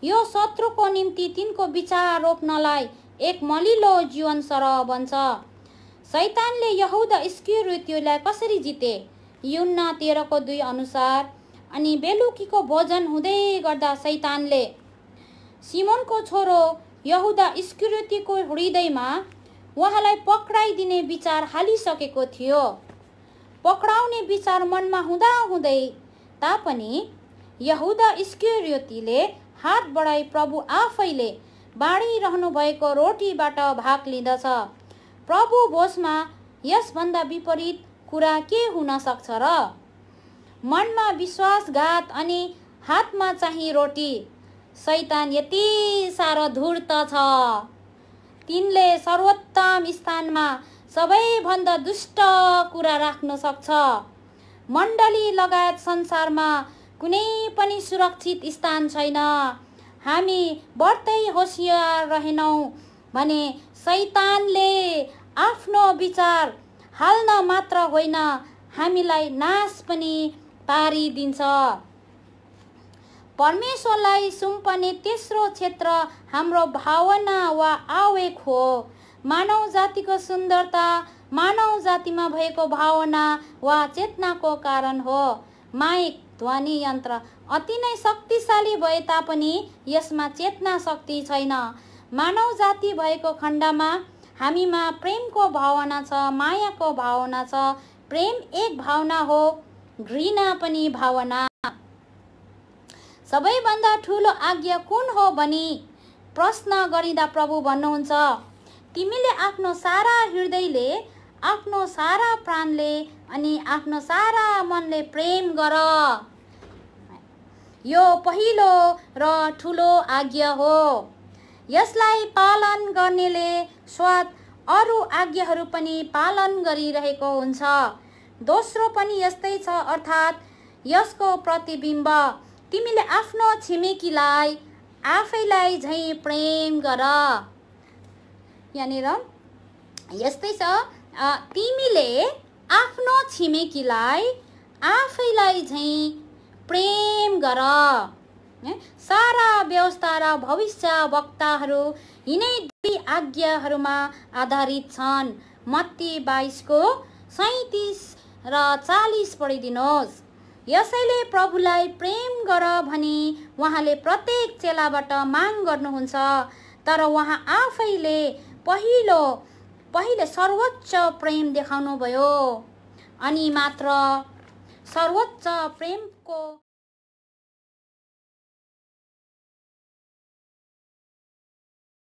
यो शत्रुको निम्ति तिनको विचार रोप्नलाई एक मलिलो जीवन सरह बन्छ। शैतानले यहूदा इस्करियोतीलाई कसरी जिते? यूहन्ना 13:2 अनुसार। अनि बेलुकीको भोजन हुँदै गर्दा शैतानले सिमोनको छोरो यहूदा इस्करियोतीको हृदयमा उहाँलाई पक्राइदिने विचार हालिसकेको थियो। पक्राउने विचार मनमा हुँदै तापनि यहूदा इस्करियोतीले हात बढाई प्रभु आफैले बाँडिरहनु भएको रोटीबाट भाग लिँदछ। प्रभु भोजमा यसभन्दा विपरीत कुरा के हुन सक्छ र? मनमा विश्वासघात अनि हातमा चाहिँ रोटी। शैतान यति साह्रो धूर्त छ, तिनले सर्वोत्तम स्थानमा सबैभन्दा दुष्ट कुरा राख्न सक्छ। मण्डली लगायत संसारमा कुनै पनि सुरक्षित स्थान छैन। हामी बढ्दै होसियार रहेनौँ भने शैतानले आफ्नो विचार हाल्न मात्र होइन, हामीलाई नाश पनि पारिदिन्छ। परमेश्वरलाई सुम्पने तेस्रो क्षेत्र हाम्रो भावना वा आवेग हो। मानव जातिको सुन्दरता मानव जातिमा भएको भावना वा चेतनाको कारण हो। माइक ध्वनि यन्त्र अति नै शक्तिशाली भए तापनि यसमा चेतना शक्ति छैन। मानव जाति भएको खण्डमा हामीमा प्रेमको भावना छ, मायाको भावना छ। प्रेम एक भावना हो, घृणा पनि भावना। सबैभन्दा ठुलो आज्ञा कुन हो भनी प्रश्न गरिँदा प्रभु भन्नुहुन्छ, तिमीले आफ्नो सारा हृदयले, आफ्नो सारा प्राणले अनि आफ्नो सारा मनले प्रेम गर। यो पहिलो र ठुलो आज्ञा हो। यसलाई पालन गर्नेले स्वत अरू आज्ञाहरू पनि पालन गरिरहेको हुन्छ। दोस्रो पनि यस्तै छ, अर्थात् यसको प्रतिबिम्ब, तिमीले आफ्नो छिमेकीलाई आफैलाई झैँ प्रेम गर। यहाँनिर यस्तै छ, तिमीले आफ्नो छिमेकीलाई आफैलाई झैँ प्रेम गर। सारा व्यवस्था र भविष्य वक्ताहरू यिनै दुई आज्ञाहरूमा आधारित छन्। मत्ती 22:37 र 40 पढिदिनुहोस्। यसैले प्रभुलाई प्रेम गर भनी उहाँले प्रत्येक चेलाबाट माग गर्नुहुन्छ, तर उहाँ आफैले पहिले सर्वोच्च प्रेम देखाउनुभयो अनि मात्र सर्वोच्च प्रेमको